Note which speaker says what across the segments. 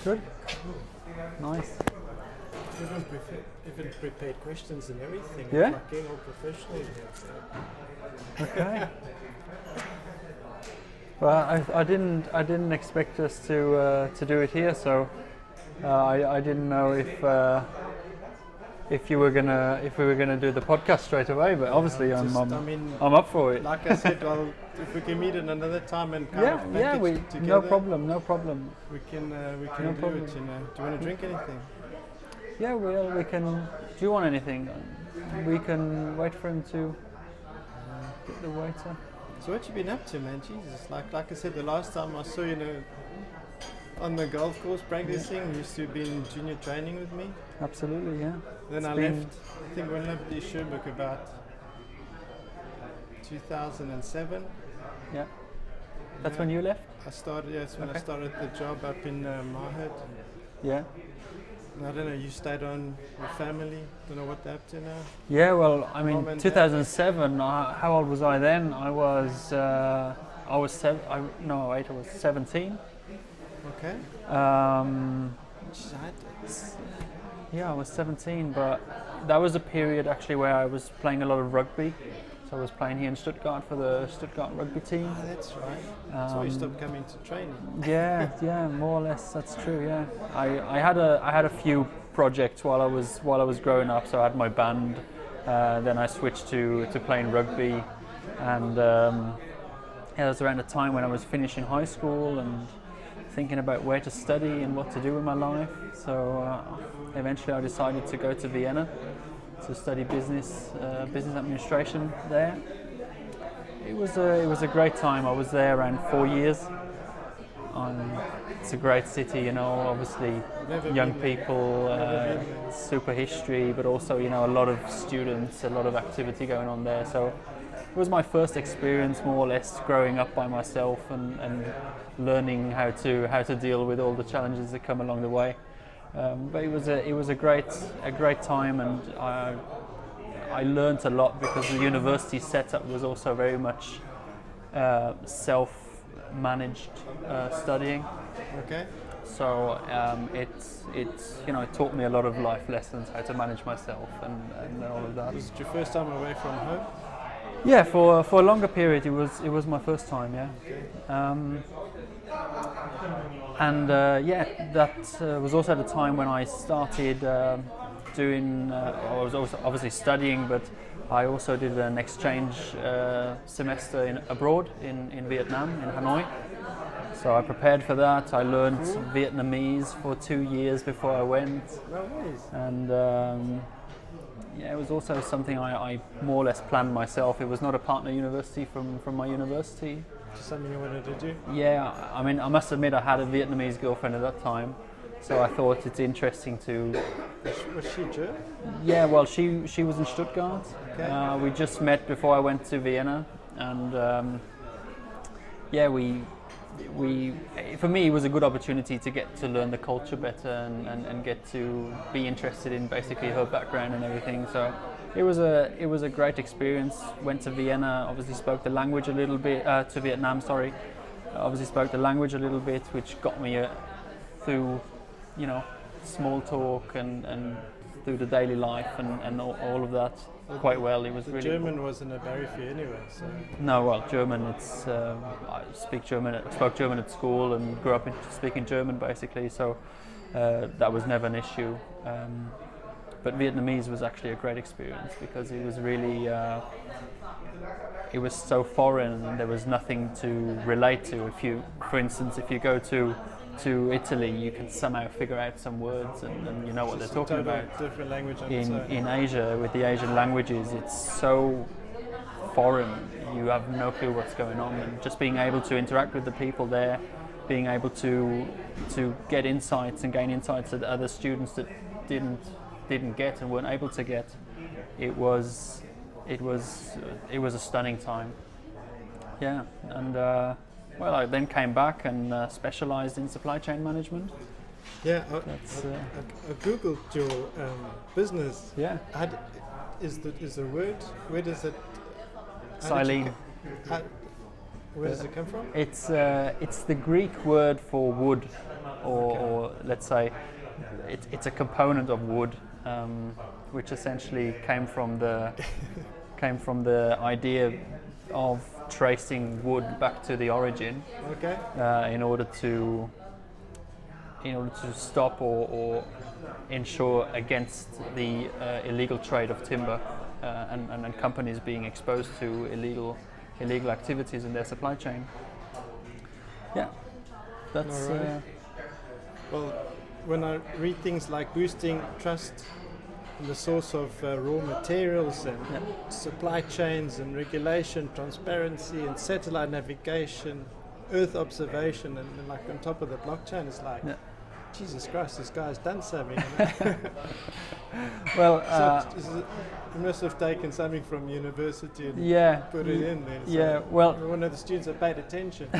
Speaker 1: Good. Nice.
Speaker 2: Even prepared questions and everything.
Speaker 1: Yeah?
Speaker 2: Like getting all professional here. So.
Speaker 1: Okay. Well, I didn't expect us to do it here, so I didn't know if we were gonna do the podcast straight away. But obviously, I'm up for it.
Speaker 2: Like I said, if we can meet at another time and kind of package it together,
Speaker 1: no problem.
Speaker 2: We can
Speaker 1: No
Speaker 2: do
Speaker 1: problem.
Speaker 2: it. You know. Do you want to drink anything?
Speaker 1: Yeah, we can. Do you want anything? We can wait for him to get the waiter.
Speaker 2: So what you been up to, man? Jesus, like I said, the last time I saw you, on the golf course practicing, you used to be in junior training with me.
Speaker 1: Absolutely, yeah.
Speaker 2: Then I left. I think when I left the Sherbrooke about 2007.
Speaker 1: Yeah. That's when you left?
Speaker 2: I started. Yes, when I started the job up in Mahad.
Speaker 1: Yeah.
Speaker 2: And I don't know. You stayed on with family. Don't know what they're up to now.
Speaker 1: Yeah. Well, I
Speaker 2: Mom
Speaker 1: mean,
Speaker 2: and
Speaker 1: 2007. How old was I then? I was 17.
Speaker 2: Okay.
Speaker 1: Yeah, I was 17, but that was a period actually where I was playing a lot of rugby. So I was playing here in Stuttgart for the Stuttgart rugby team.
Speaker 2: Oh, that's right. So you stopped coming to training.
Speaker 1: Yeah, more or less. That's true. Yeah, I had a few projects while I was growing up. So I had my band. Then I switched to playing rugby, and it was around the time when I was finishing high school and thinking about where to study and what to do with my life. So eventually I decided to go to Vienna to study business administration there. It was a great time. I was there around 4 years. It's a great city, obviously young people, super history, but also, a lot of students, a lot of activity going on there. So it was my first experience, more or less, growing up by myself and learning how to deal with all the challenges that come along the way. But it was a great time, and I learned a lot because the university setup was also very much self-managed studying.
Speaker 2: Okay.
Speaker 1: So it taught me a lot of life lessons, how to manage myself and all of that.
Speaker 2: Was it your first time away from home?
Speaker 1: Yeah, for a longer period, it was my first time. Yeah.
Speaker 2: Okay.
Speaker 1: That was also the time when I started doing. I was also obviously studying, but I also did an exchange semester abroad in Vietnam, in Hanoi. So I prepared for that. I learned Vietnamese for 2 years before I went.
Speaker 2: No ways.
Speaker 1: And it was also something I more or less planned myself. It was not a partner university from my university.
Speaker 2: Just something you wanted to do?
Speaker 1: Yeah, I mean, I must admit I had a Vietnamese girlfriend at that time, so I thought it's interesting to...
Speaker 2: Was she German?
Speaker 1: Yeah, well, she was in Stuttgart.
Speaker 2: Okay.
Speaker 1: We just met before I went to Vienna, and for me, it was a good opportunity to get to learn the culture better and get to be interested in basically her background and everything. So it was a great experience. Went to Vienna, obviously spoke the language a little bit, to Vietnam, sorry. Obviously spoke the language a little bit, which got me through, small talk and through the daily life and all of that quite well. It was really
Speaker 2: German wasn't a barrier for you anyway, so...
Speaker 1: No, well, German, I spoke German at school and grew up speaking German basically, so that was never an issue. But Vietnamese was actually a great experience because it was really, it was so foreign and there was nothing to relate to. For instance, if you go to Italy, you can somehow figure out some words and you know what they're talking about.
Speaker 2: Different language on
Speaker 1: in Asia, with the Asian languages, it's so foreign. You have no clue what's going on, and just being able to interact with the people there, being able to get insights and gain insights that other students that didn't get and weren't able to get, it was a stunning time. Yeah, and I then came back and specialized in supply chain management.
Speaker 2: Yeah, I googled your business.
Speaker 1: Yeah.
Speaker 2: Is the word? Where does it?
Speaker 1: Xylene.
Speaker 2: Where does it come from?
Speaker 1: It's the Greek word for wood, or let's say it's a component of wood, which essentially came from the idea of tracing wood back to the origin,
Speaker 2: Okay.
Speaker 1: in order to stop or ensure against the illegal trade of timber, and companies being exposed to illegal activities in their supply chain. Yeah, that's.
Speaker 2: All right. Well, when I read things like boosting trust in the source of raw materials and supply chains and regulation, transparency and satellite navigation, Earth observation, and like on top of the blockchain, it's like, Jesus Christ, this guy's done something.
Speaker 1: Well,
Speaker 2: you must have taken something from university and put it in there. So one of the students that paid attention.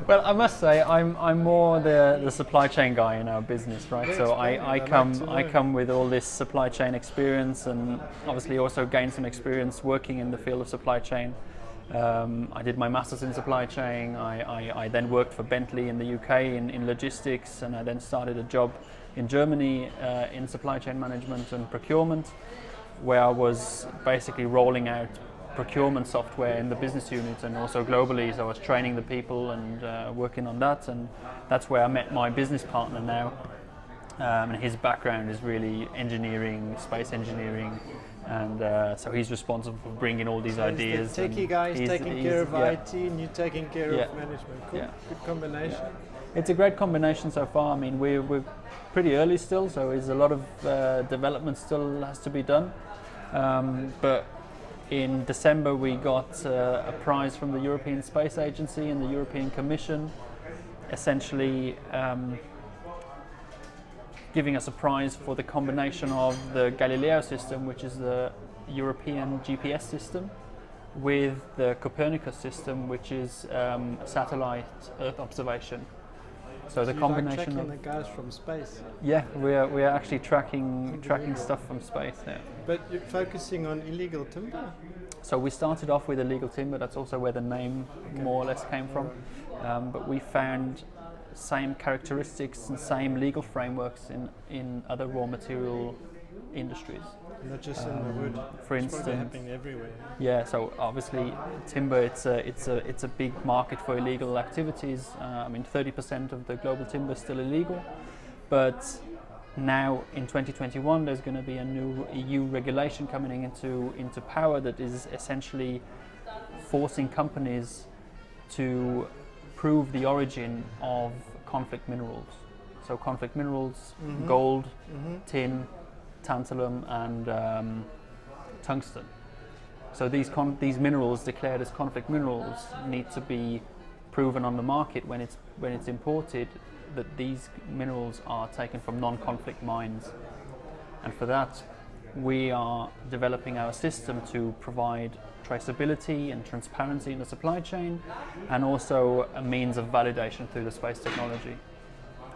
Speaker 1: Well, I must say I'm more the supply chain guy in our business, right?
Speaker 2: Yeah,
Speaker 1: so I come with all this supply chain experience, and obviously also gained some experience working in the field of supply chain. I did my master's in supply chain. I then worked for Bentley in the UK in logistics, and I then started a job in Germany in supply chain management and procurement, where I was basically rolling out procurement software in the business unit and also globally. So I was training the people and working on that, and that's where I met my business partner now. And his background is really engineering, space engineering, and so he's responsible for bringing all these ideas.
Speaker 2: The techie guy is taking care of IT, and you're taking care of management. Cool. Good combination.
Speaker 1: It's a great combination so far. I mean, we're pretty early still, so there's a lot of development still has to be done. But in December we got a prize from the European Space Agency and the European Commission, essentially giving us a prize for the combination of the Galileo system, which is the European GPS system, with the Copernicus system, which is satellite Earth observation. So the combination
Speaker 2: of the guys from space.
Speaker 1: Yeah, we are actually tracking stuff from space. Yeah.
Speaker 2: But you're focusing on illegal timber.
Speaker 1: So we started off with illegal timber. That's also where the name more or less came from. But we found same characteristics and same legal frameworks in other raw material industries.
Speaker 2: Not just in the wood.
Speaker 1: For instance,
Speaker 2: happening everywhere.
Speaker 1: Yeah. So obviously, timber it's a big market for illegal activities. I mean, 30% of the global timber is still illegal, but now in 2021 there's going to be a new EU regulation coming into power that is essentially forcing companies to prove the origin of conflict minerals. So conflict minerals, gold, tin, tantalum, and tungsten. So these minerals declared as conflict minerals need to be proven on the market when it's imported that these minerals are taken from non-conflict mines. And for that, we are developing our system to provide traceability and transparency in the supply chain, and also a means of validation through the space technology.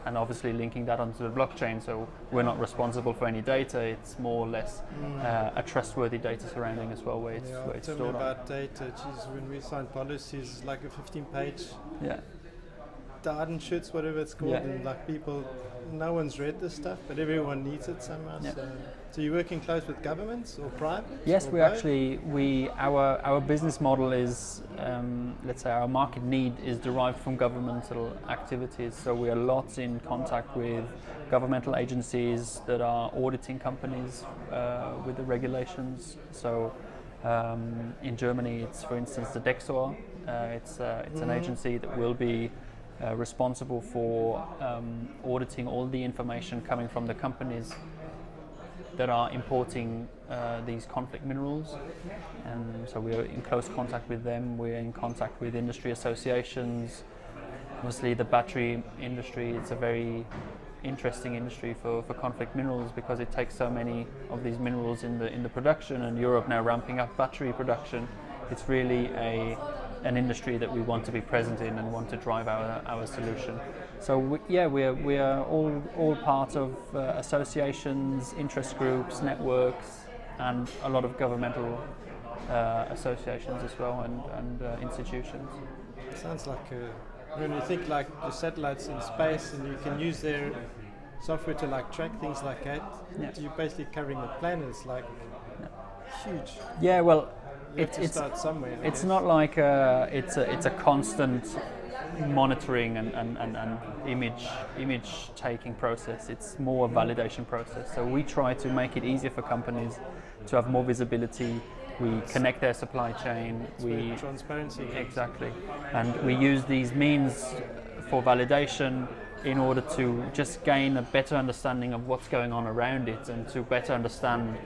Speaker 1: And obviously linking that onto the blockchain, so we're not responsible for any data. It's more or less a trustworthy data surrounding as well, where it's
Speaker 2: tell
Speaker 1: stored
Speaker 2: me about data. Geez, when we sign policies, it's like a 15-page Datenschutz, whatever it's called, and like people, no one's read this stuff, but everyone needs it somehow. So you're working close with governments or private?
Speaker 1: Yes, our business model is, let's say, our market need is derived from governmental activities. So we are lots in contact with governmental agencies that are auditing companies with the regulations. So in Germany, it's, for instance, the Dexor. It's an agency that will be responsible for auditing all the information coming from the companies that are importing these conflict minerals, and so we're in close contact with them. We're in contact with industry associations. Obviously, the battery industry, it's a very interesting industry for conflict minerals because it takes so many of these minerals in the production, and Europe now ramping up battery production. It's really an industry that we want to be present in and want to drive our solution. So we are all part of associations, interest groups, networks, and a lot of governmental associations as well and institutions.
Speaker 2: Sounds like when you think like the satellites in space and you can use their software to like track things like that, you're basically covering the planet. It's like huge.
Speaker 1: Yeah, well,
Speaker 2: you have to start somewhere.
Speaker 1: It's not like it's a constant monitoring and image taking process. It's more a validation process. So we try to make it easier for companies to have more visibility. We connect their supply chain. We
Speaker 2: transparency.
Speaker 1: Exactly, and we use these means for validation in order to just gain a better understanding of what's going on around it and to better understand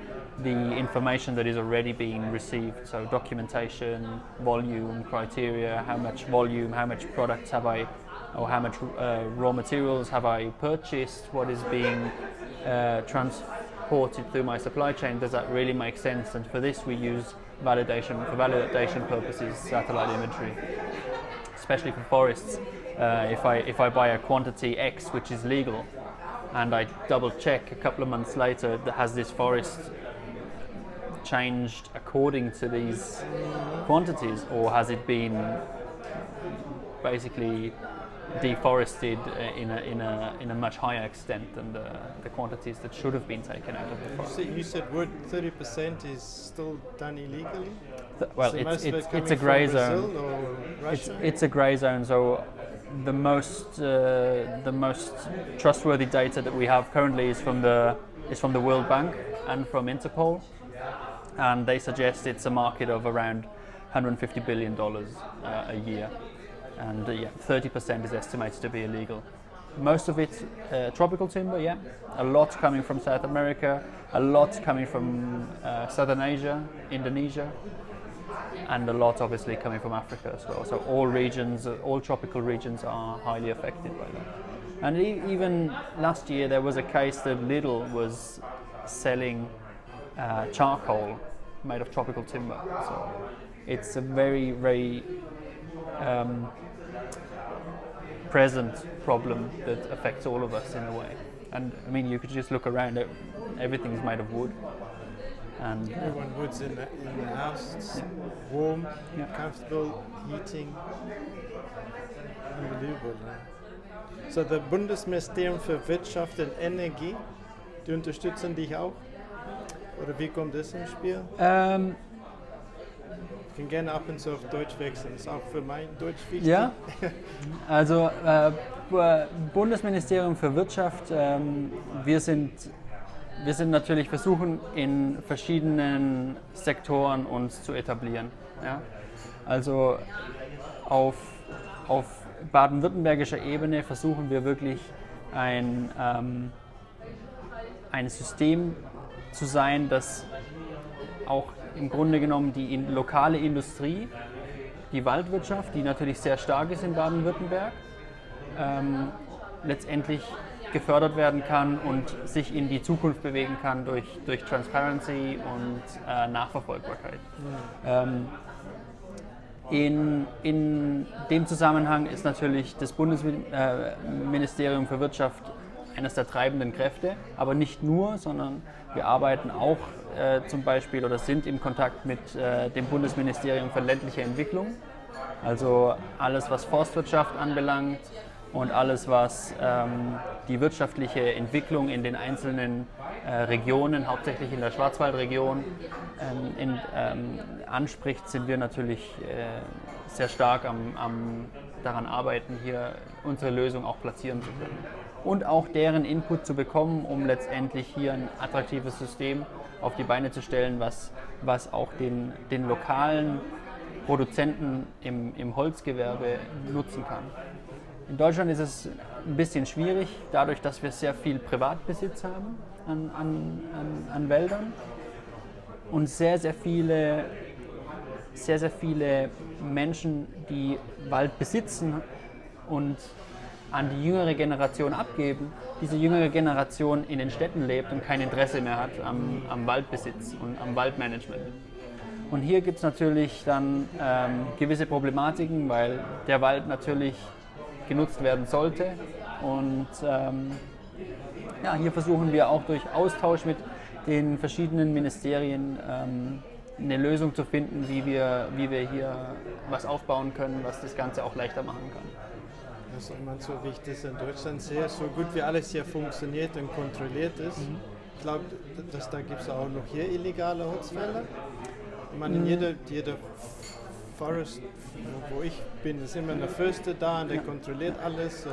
Speaker 1: the information that is already being received. So documentation, volume, criteria, how much volume, how much products have I, or how much raw materials have I purchased, what is being transported through my supply chain, does that really make sense? And for this we use validation, for validation purposes, satellite imagery, especially for forests. If I buy a quantity X which is legal and I double check a couple of months later, has this forest changed according to these quantities, or has it been basically deforested in a much higher extent than the quantities that should have been taken out of the forest?
Speaker 2: You said wood 30% is still done illegally?
Speaker 1: Well,
Speaker 2: so
Speaker 1: it's a grey zone.
Speaker 2: Brazil or Russia?
Speaker 1: It's a grey zone. So the most trustworthy data that we have currently is from the World Bank and from Interpol, and they suggest it's a market of around $150 billion a year, and 30% is estimated to be illegal. Most of it tropical timber, a lot coming from South America, a lot coming from Southern Asia, Indonesia, and a lot obviously coming from Africa as well. So all regions, all tropical regions are highly affected by that. And even last year there was a case that Lidl was selling charcoal made of tropical timber. So it's a very, very present problem that affects all of us in a way. And I mean, you could just look around, everything's made of wood. And
Speaker 2: everyone wood's in the house, it's warm, comfortable, heating. Unbelievable. So the Bundesministerium für Wirtschaft und Energie, die unterstützen dich auch? Oder wie kommt das ins Spiel? Ich kann gerne ab und zu auf Deutsch wechseln, ist auch für mein Deutsch wichtig.
Speaker 1: Ja, also Bundesministerium für Wirtschaft, wir sind natürlich versuchen, in verschiedenen Sektoren uns zu etablieren. Ja? Also auf baden-württembergischer Ebene versuchen wir wirklich ein System zu sein, das auch im Grunde genommen die lokale Industrie, die Waldwirtschaft, die natürlich sehr stark ist in Baden-Württemberg, letztendlich gefördert werden kann und sich in die Zukunft bewegen kann durch Transparency und Nachverfolgbarkeit. In dem Zusammenhang ist natürlich das Bundesministerium für Wirtschaft eines der treibenden Kräfte, aber nicht nur, sondern wir arbeiten auch zum Beispiel oder sind im Kontakt mit dem Bundesministerium für ländliche Entwicklung, also alles was Forstwirtschaft anbelangt und alles was die wirtschaftliche Entwicklung in den einzelnen Regionen, hauptsächlich in der Schwarzwaldregion, anspricht, sind wir natürlich sehr stark daran arbeiten, hier unsere Lösung auch platzieren zu können. Und auch deren Input zu bekommen, um letztendlich hier ein attraktives System auf die Beine zu stellen, was auch den lokalen Produzenten im Holzgewerbe nutzen kann. In Deutschland ist es ein bisschen schwierig, dadurch, dass wir sehr viel Privatbesitz haben an Wäldern und sehr, sehr viele Menschen, die Wald besitzen und an die jüngere Generation abgeben, diese jüngere Generation in den Städten lebt und kein Interesse mehr hat am Waldbesitz und am Waldmanagement. Und hier gibt es natürlich dann gewisse Problematiken, weil der Wald natürlich genutzt werden sollte. Und hier versuchen wir auch durch Austausch mit den verschiedenen Ministerien eine Lösung zu finden, wie wir hier was aufbauen können, was das Ganze auch leichter machen kann.
Speaker 2: Das ist immer so wichtig, dass in Deutschland sehr so gut wie alles hier funktioniert und kontrolliert ist. Ich glaube, dass da gibt es auch noch hier illegale Holzfäller. Ich meine, in jeder Forest, wo ich bin, ist immer ein Förster da und der kontrolliert alles. Und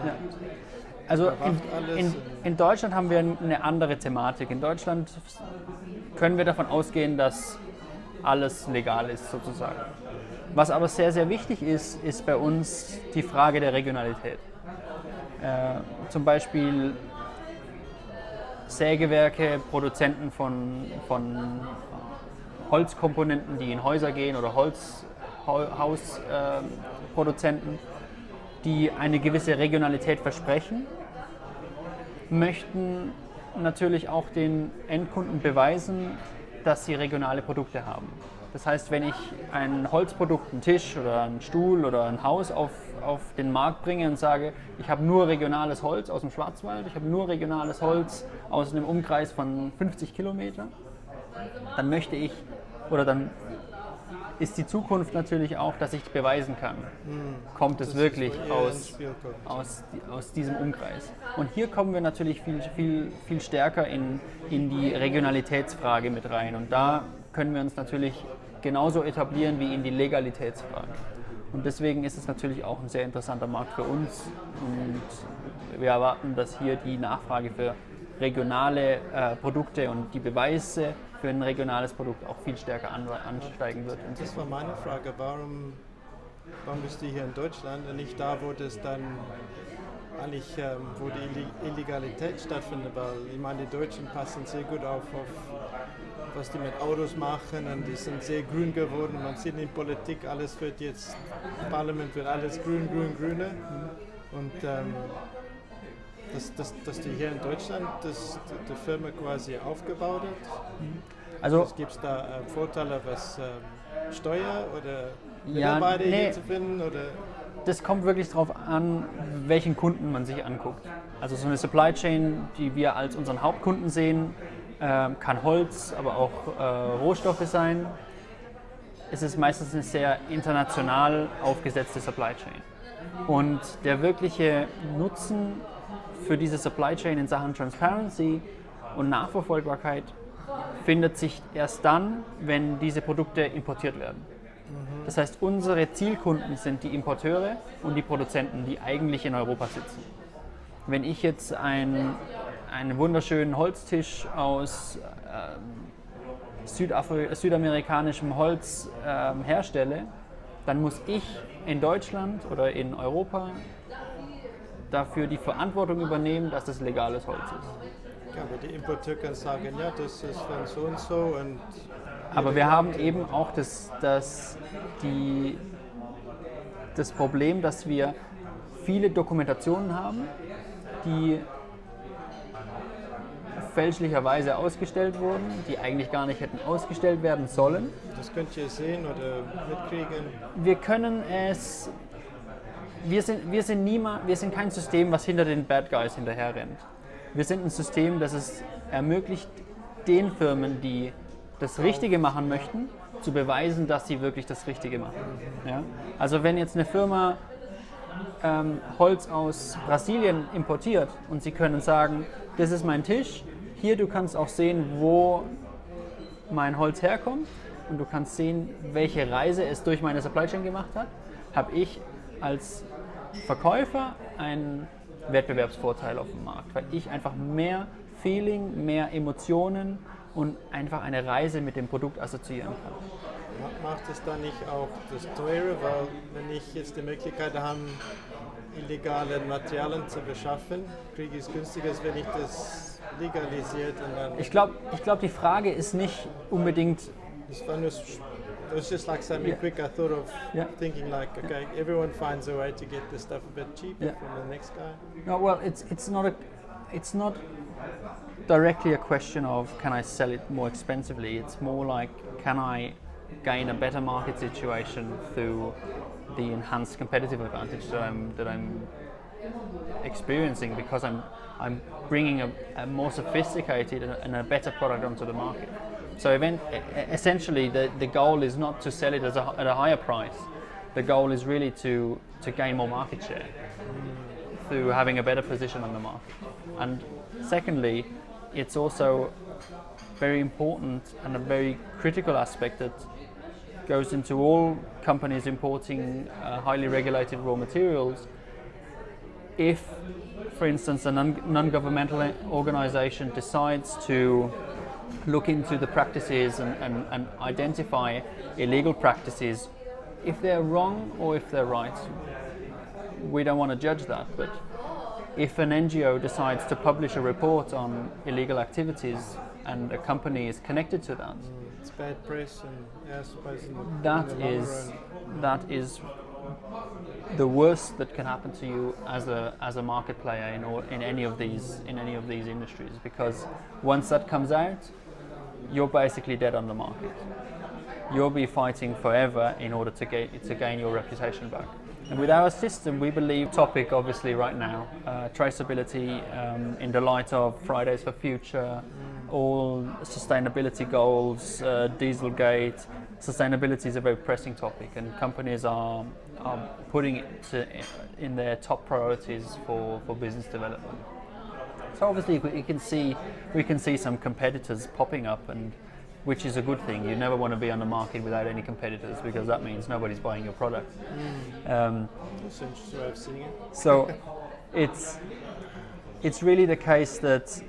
Speaker 1: also
Speaker 2: alles.
Speaker 1: In Deutschland haben wir eine andere Thematik. In Deutschland können wir davon ausgehen, dass alles legal ist sozusagen. Was aber sehr, sehr wichtig ist, ist bei uns die Frage der Regionalität. Zum Beispiel Sägewerke, Produzenten von Holzkomponenten, die in Häuser gehen, oder Hausproduzenten, die eine gewisse Regionalität versprechen, möchten natürlich auch den Endkunden beweisen, dass sie regionale Produkte haben. Das heißt, wenn ich ein Holzprodukt, einen Tisch oder einen Stuhl oder ein Haus auf den Markt bringe und sage, ich habe nur regionales Holz aus dem Schwarzwald, ich habe nur regionales Holz aus einem Umkreis von 50 Kilometer, dann möchte ich, oder dann ist die Zukunft natürlich auch, dass ich beweisen kann, kommt es wirklich aus diesem Umkreis. Und hier kommen wir natürlich viel stärker in die Regionalitätsfrage mit rein. Und da können wir uns natürlich genauso etablieren wie in die Legalitätsfrage. Und deswegen ist es natürlich auch ein sehr interessanter Markt für uns. Und wir erwarten, dass hier die Nachfrage für regionale Produkte und die Beweise für ein regionales Produkt auch viel stärker ansteigen wird.
Speaker 2: Das war meine Frage, warum bist du hier in Deutschland und nicht da, wo das dann eigentlich, wo die Illegalität stattfindet, weil ich meine, die Deutschen passen sehr gut auf was die mit Autos machen, und die sind sehr grün geworden. Man sieht in Politik, alles wird jetzt, im Parlament wird alles grüner. Und dass die hier in Deutschland die Firma quasi aufgebaut hat.
Speaker 1: Also
Speaker 2: gibt es da Vorteile, was Steuer oder Mitarbeiter hier zu finden? Oder?
Speaker 1: Das kommt wirklich darauf an, welchen Kunden man sich anguckt. Also so eine Supply Chain, die wir als unseren Hauptkunden sehen, kann Holz, aber auch Rohstoffe sein. Es ist meistens eine sehr international aufgesetzte Supply Chain. Und der wirkliche Nutzen für diese Supply Chain in Sachen Transparency und Nachverfolgbarkeit findet sich erst dann, wenn diese Produkte importiert werden. Das heißt, unsere Zielkunden sind die Importeure und die Produzenten, die eigentlich in Europa sitzen. Wenn ich jetzt einen wunderschönen Holztisch aus südamerikanischem Holz herstelle, dann muss ich in Deutschland oder in Europa dafür die Verantwortung übernehmen, dass das legales Holz ist.
Speaker 2: Ja, aber die Importeur kann sagen, ja, das ist von so und so. Und
Speaker 1: aber wir haben eben auch das Problem, dass wir viele Dokumentationen haben, die fälschlicherweise ausgestellt wurden, die eigentlich gar nicht hätten ausgestellt werden sollen.
Speaker 2: Das könnt ihr sehen oder mitkriegen?
Speaker 1: Wir können es. Wir sind kein System, was hinter den Bad Guys hinterher rennt. Wir sind ein System, das es ermöglicht, den Firmen, die das Richtige machen möchten, zu beweisen, dass sie wirklich das Richtige machen. Ja? Also wenn jetzt eine Firma Holz aus Brasilien importiert und sie können sagen, das ist mein Tisch, hier du kannst auch sehen, wo mein Holz herkommt, und du kannst sehen, welche Reise es durch meine Supply Chain gemacht hat, habe ich als Verkäufer einen Wettbewerbsvorteil auf dem Markt, weil ich einfach mehr Feeling, mehr Emotionen und einfach eine Reise mit dem Produkt assoziieren kann.
Speaker 2: Macht es dann nicht auch das teurer, weil wenn ich jetzt die Möglichkeit habe, illegale Materialien zu beschaffen, kriege ich es günstiger, als wenn ich das legalisiert und dann...
Speaker 1: Ich glaube, die Frage ist nicht unbedingt...
Speaker 2: It was just like something quick. I thought of thinking like, okay, everyone finds a way to get the stuff a bit cheaper from the next guy.
Speaker 1: No, well, it's not directly a question of can I sell it more expensively. It's more like can I gain a better market situation through the enhanced competitive advantage that I'm experiencing because I'm bringing a more sophisticated and a better product onto the market. So essentially, the goal is not to sell it at a higher price. The goal is really to gain more market share through having a better position on the market. And secondly, it's also very important and a very critical aspect that goes into all companies importing highly regulated raw materials. If, for instance, a non-governmental organization decides to look into the practices and identify illegal practices, if they're wrong or if they're right, we don't want to judge that. But if an NGO decides to publish a report on illegal activities and a company is connected to that,
Speaker 2: it's bad press, and I suppose
Speaker 1: that is the worst that can happen to you as a market player in any of these industries, because once that comes out, you're basically dead on the market. You'll be fighting forever in order to gain your reputation back. And with our system, we believe topic obviously right now, traceability in the light of Fridays for Future, all sustainability goals, Dieselgate. Sustainability is a very pressing topic, and companies are putting it in their top priorities for business development. So obviously we can see some competitors popping up, and which is a good thing. You never want to be on the market without any competitors, because that means nobody's buying your product.
Speaker 2: That's interesting way of seeing it.
Speaker 1: So it's really the case that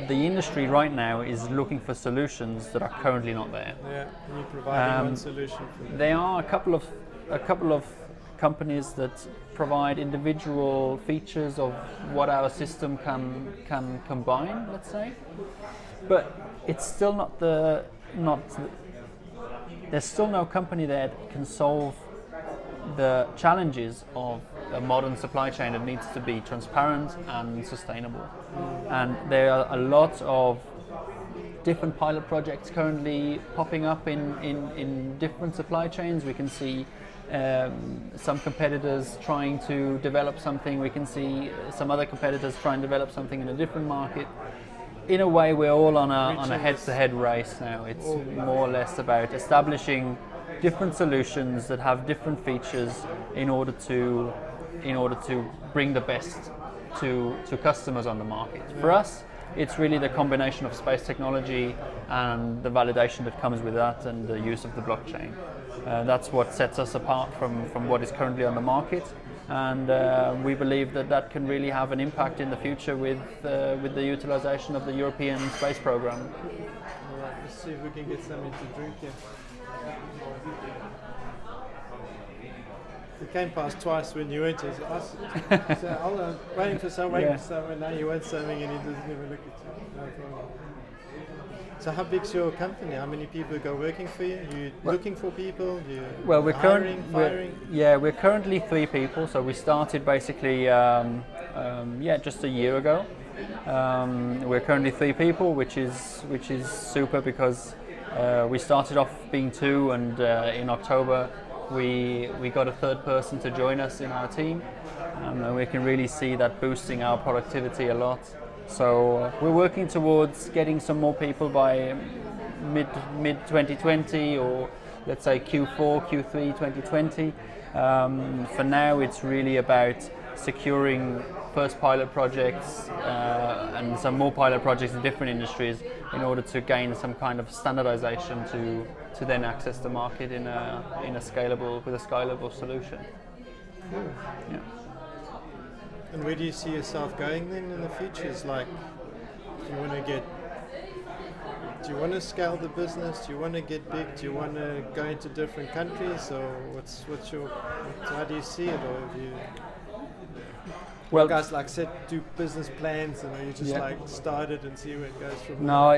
Speaker 1: the industry right now is looking for solutions that are currently not there.
Speaker 2: Yeah, and you're providing one solution for them.
Speaker 1: There are a couple of companies that provide individual features of what our system can combine, let's say, but it's still there's still no company that can solve the challenges of a modern supply chain that needs to be transparent and sustainable. And there are a lot of different pilot projects currently popping up in different supply chains. We can see some competitors trying to develop something. We can see some other competitors trying to develop something in a different market. In a way, we're all on a head-to-head race now. It's more or less about establishing different solutions that have different features in order to bring the best to customers on the market. For us, it's really the combination of space technology and the validation that comes with that, and the use of the blockchain. That's what sets us apart from what is currently on the market. And we believe that can really have an impact in the future with the utilization of the European space program.
Speaker 2: All right, let's see if we can get something to drink here. We came past twice when you went. So I'm waiting for someone, and now you want something and he doesn't even look at you. No problem. So how big's your company? How many people go working for you? You looking for people?
Speaker 1: We're
Speaker 2: hiring, firing?
Speaker 1: We're currently 3 people. So we started basically just a year ago. We're currently 3 people, which is super, because we started off being 2, and in October we got a 3rd person to join us in our team, and we can really see that boosting our productivity a lot. So we're working towards getting some more people by mid 2020, or let's say Q4, Q3 2020. For now, it's really about securing first pilot projects and some more pilot projects in different industries in order to gain some kind of standardization to then access the market with a scalable solution.
Speaker 2: Cool.
Speaker 1: Yeah.
Speaker 2: And where do you see yourself going then in the future? Is like, do you want to scale the business? Do you want to get big? Do you want to go into different countries? Or how do you see it? Or have you, guys like do business plans, and you just like start it and see where it goes from there?
Speaker 1: No,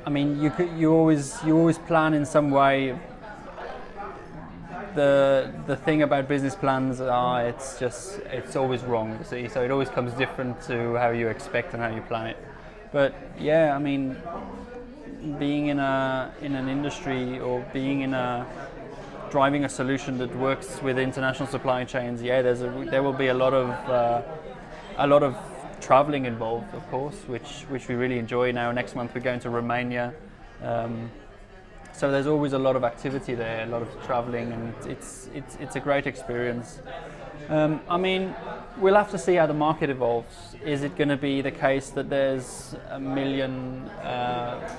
Speaker 1: I mean you always plan in some way. The thing about business plans it's always wrong, you see, so it always comes different to how you expect and how you plan it. But yeah, I mean, being in an industry, or driving a solution that works with international supply chains, there will be a lot of traveling involved, of course, which we really enjoy. Now next month we're going to Romania. So there's always a lot of activity there, a lot of traveling, and it's a great experience. I mean, we'll have to see how the market evolves. Is it going to be the case that there's a million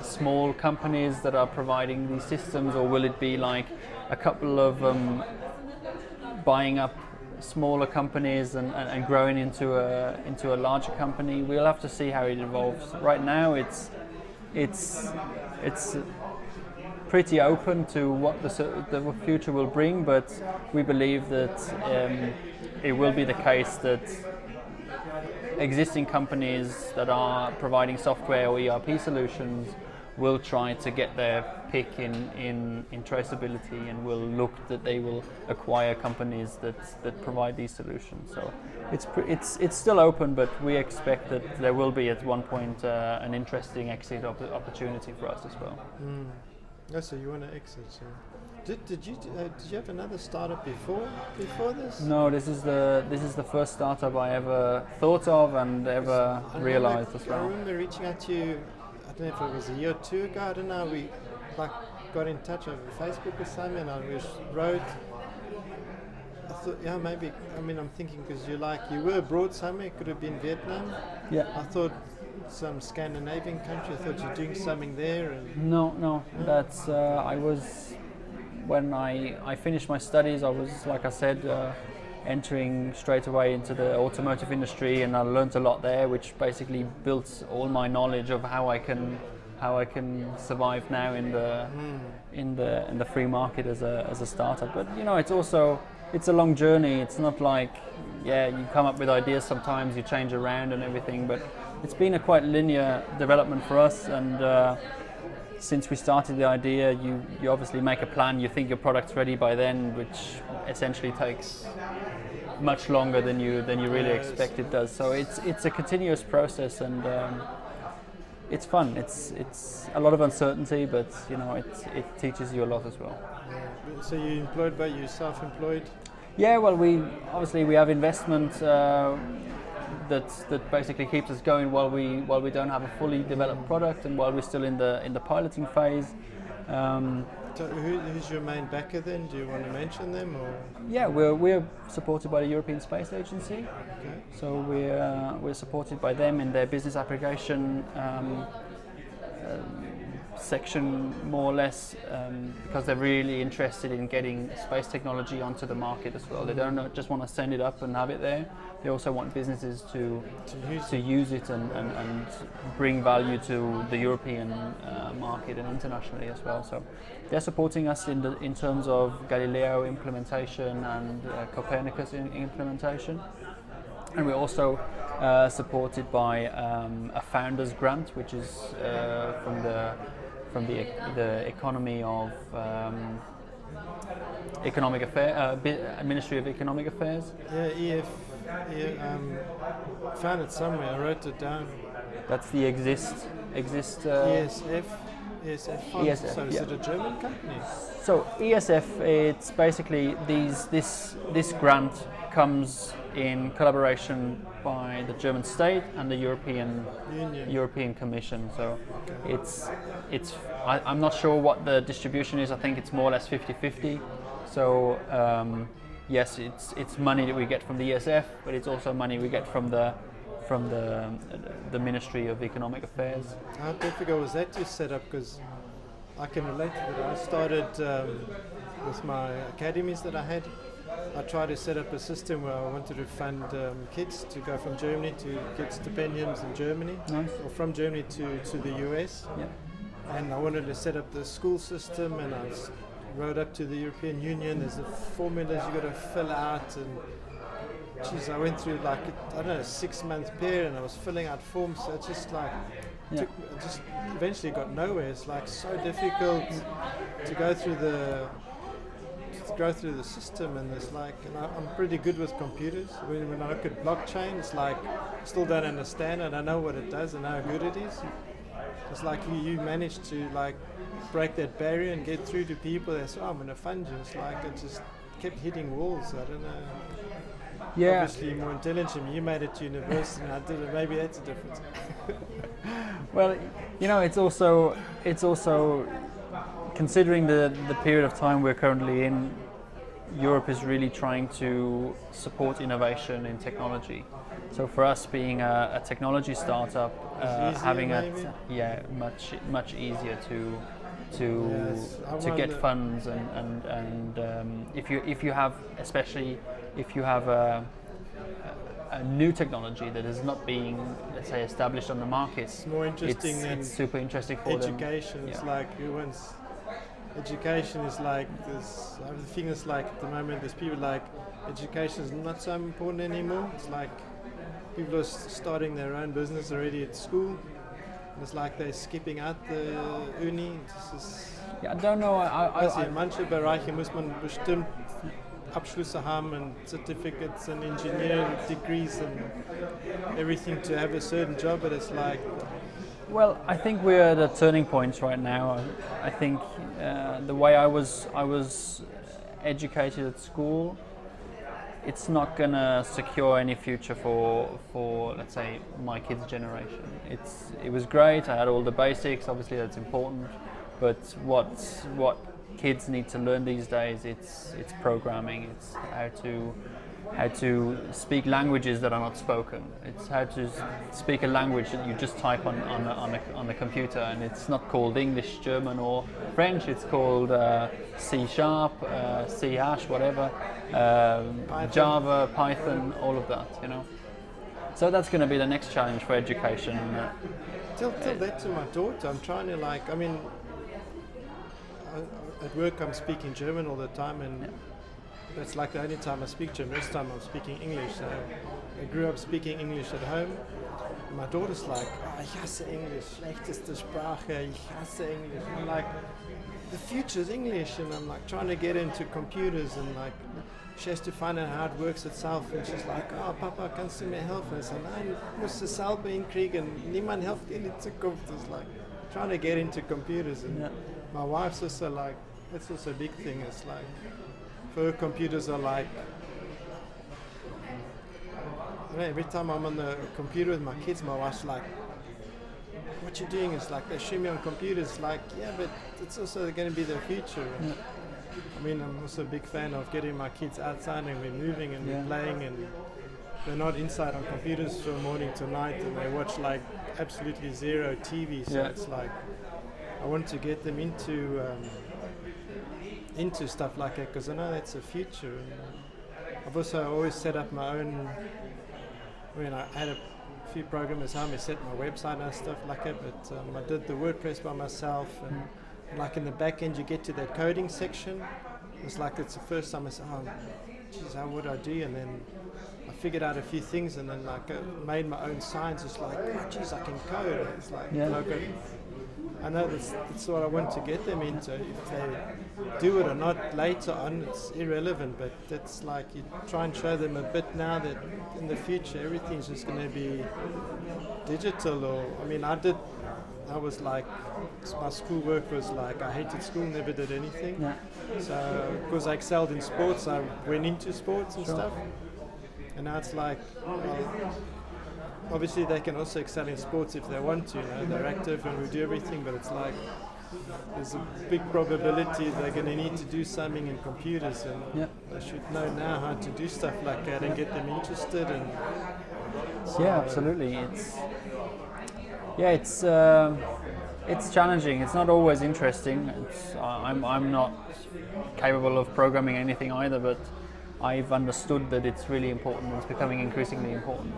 Speaker 1: small companies that are providing these systems, or will it be like a couple of buying up smaller companies and growing into a larger company? We'll have to see how it evolves. Right now, it's pretty open to what the future will bring, but we believe that it will be the case that existing companies that are providing software or ERP solutions will try to get their pick in traceability, and will look that they will acquire companies that provide these solutions. So it's still open, but we expect that there will be at one point an interesting exit opportunity for us as well.
Speaker 2: Oh, so you want to exit? So. Did you have another startup before this?
Speaker 1: No, this is the first startup I ever thought of and ever realized as well.
Speaker 2: I remember reaching out to you. I don't know if it was a year or two ago. I don't know. We got in touch over Facebook or something, and I wrote. I thought, yeah, maybe. I mean, I'm thinking because you were abroad somewhere. It could have been Vietnam.
Speaker 1: Yeah.
Speaker 2: I thought some Scandinavian country. I thought you're doing something there. And
Speaker 1: No. That's I was. When I finished my studies, I was, like I said, entering straight away into the automotive industry, and I learned a lot there, which basically built all my knowledge of how I can survive now in the free market as a startup. But it's a long journey. It's not like you come up with ideas sometimes, you change around and everything, but it's been a quite linear development for us. And since we started the idea, you obviously make a plan, you think your product's ready by then, which essentially takes much longer than you really expect it does. So it's a continuous process, and it's fun. It's a lot of uncertainty, but it teaches you a lot as well.
Speaker 2: Yeah. So you're employed by you, self-employed?
Speaker 1: Yeah, well, we have investment that basically keeps us going while we don't have a fully developed product, and while we're still in the piloting phase.
Speaker 2: So who's your main backer then? Do you want to mention them, or?
Speaker 1: Yeah, we're supported by the European Space Agency.
Speaker 2: Okay.
Speaker 1: So we're supported by them in their business application section, more or less, because they're really interested in getting space technology onto the market as well. They don't just want to send it up and have it there. They also want businesses to use it and bring value to the European market and internationally as well. So they're supporting us in terms of Galileo implementation and Copernicus implementation. And we're also supported by a founders grant, which is from the economy of economic affairs, Ministry of Economic Affairs.
Speaker 2: Yeah, found it somewhere. I wrote it down.
Speaker 1: That's the EXIST.
Speaker 2: ESF. Fund.
Speaker 1: ESF.
Speaker 2: So is it a German company?
Speaker 1: So ESF, it's basically this grant comes in collaboration by the German state and the European Commission. So I'm not sure what the distribution is. I think it's more or less 50-50. So yes, it's money that we get from the ESF, but it's also money we get from the Ministry of Economic Affairs.
Speaker 2: How difficult was that to set up? Because I can relate to it. I started with my academies that I had. I tried to set up a system where I wanted to fund kids to go from Germany to get stipendiums in Germany,
Speaker 1: Nice.
Speaker 2: or from Germany to the US.
Speaker 1: Yeah.
Speaker 2: And I wanted to set up the school system, and I wrote up to the European Union. There's the formulas you got to fill out, and I went through a 6-month period, and I was filling out forms. So it's just I just eventually got nowhere. It's so difficult to go through the system, and it's and I'm pretty good with computers. When I look at blockchain, it's still don't understand it. I know what it does and how good it is. It's you managed to break that barrier and get through to people that say, I'm going to fund you. It's it just kept hitting walls. I don't know.
Speaker 1: Yeah.
Speaker 2: Obviously you're more intelligent. You made it to university and I did it. Maybe that's a difference.
Speaker 1: Well, it's also considering the period of time we're currently in, Europe is really trying to support innovation in technology. So for us, being a technology startup, having much easier to get funds and if you have, especially if you have a new technology that is not being, let's say, established on the market,
Speaker 2: it's more interesting than
Speaker 1: it's super interesting for
Speaker 2: education.
Speaker 1: them.
Speaker 2: It's like education is like this. The thing is, like at the moment, there's people like education is not so important anymore. It's like people are starting their own business already at school. It's like they're skipping out the uni.
Speaker 1: Ja, I don't know.
Speaker 2: In manche Bereiche muss man bestimmt Abschlüsse haben and certificates and engineering degrees and everything to have a certain job, but it's like...
Speaker 1: Well, I think we're at a turning point right now. I think the way I was educated at school, it's not gonna secure any future for let's say my kids' generation. It was great. I had all the basics. Obviously, that's important. But what kids need to learn these days, it's programming. It's how to speak languages that are not spoken. It's how to speak a language that you just type on a computer, and it's not called English, German, or French. It's called C#, C#, whatever, Java, Python, all of that. So that's going to be the next challenge for education.
Speaker 2: Tell that to my daughter. I'm trying to at work I'm speaking German all the time, and that's like the only time I speak German. This time I'm speaking English. So I grew up speaking English at home. And my daughter's like, ich hasse English, schlechteste Sprache, ich hasse English. And I'm like, the future is English, and I'm like trying to get into computers, and like she has to find out how it works itself, and she's like, Papa, kannst du mir helfen? I said, nein, ich muss es selber hinkriegen, niemand hilft in die Zukunft. It's like trying to get into computers, and my wife's also like, that's also a big thing. It's like, for her, computers are like, every time I'm on the computer with my kids, my wife's like, what you doing? It's like they show me on computers, like, yeah, but it's also going to be the future. I mean, I'm also a big fan of getting my kids outside, and we're moving and we're playing, and they're not inside on computers from morning to night, and they watch like absolutely zero TV. So it's like, I want to get them into stuff like that, because I know that's the future. And I've also always set up my own. I mean, I had a few programmers help me set my website and stuff like that, but I did the WordPress by myself, and like in the back end you get to that coding section, it's like it's the first time I said, oh geez, how would I do? And then I figured out a few things, and then like made my own signs. It's like, oh geez, I can code. It's like, I know that's what I want to get them into. If they do it or not later on, it's irrelevant, but it's like you try and show them a bit now that in the future everything's just going to be digital. Or I mean, I was like, my schoolwork was like, I hated school, never did anything. So because I excelled in sports, I went into sports and stuff. And now it's like, well, obviously they can also excel in sports if they want to, they're active and we do everything, but it's like there's a big probability they're going to need to do something in computers, and they should know now how to do stuff like that and get them interested. And so
Speaker 1: absolutely. It's challenging. It's not always interesting. I'm not capable of programming anything either, but I've understood that it's really important. It's becoming increasingly important.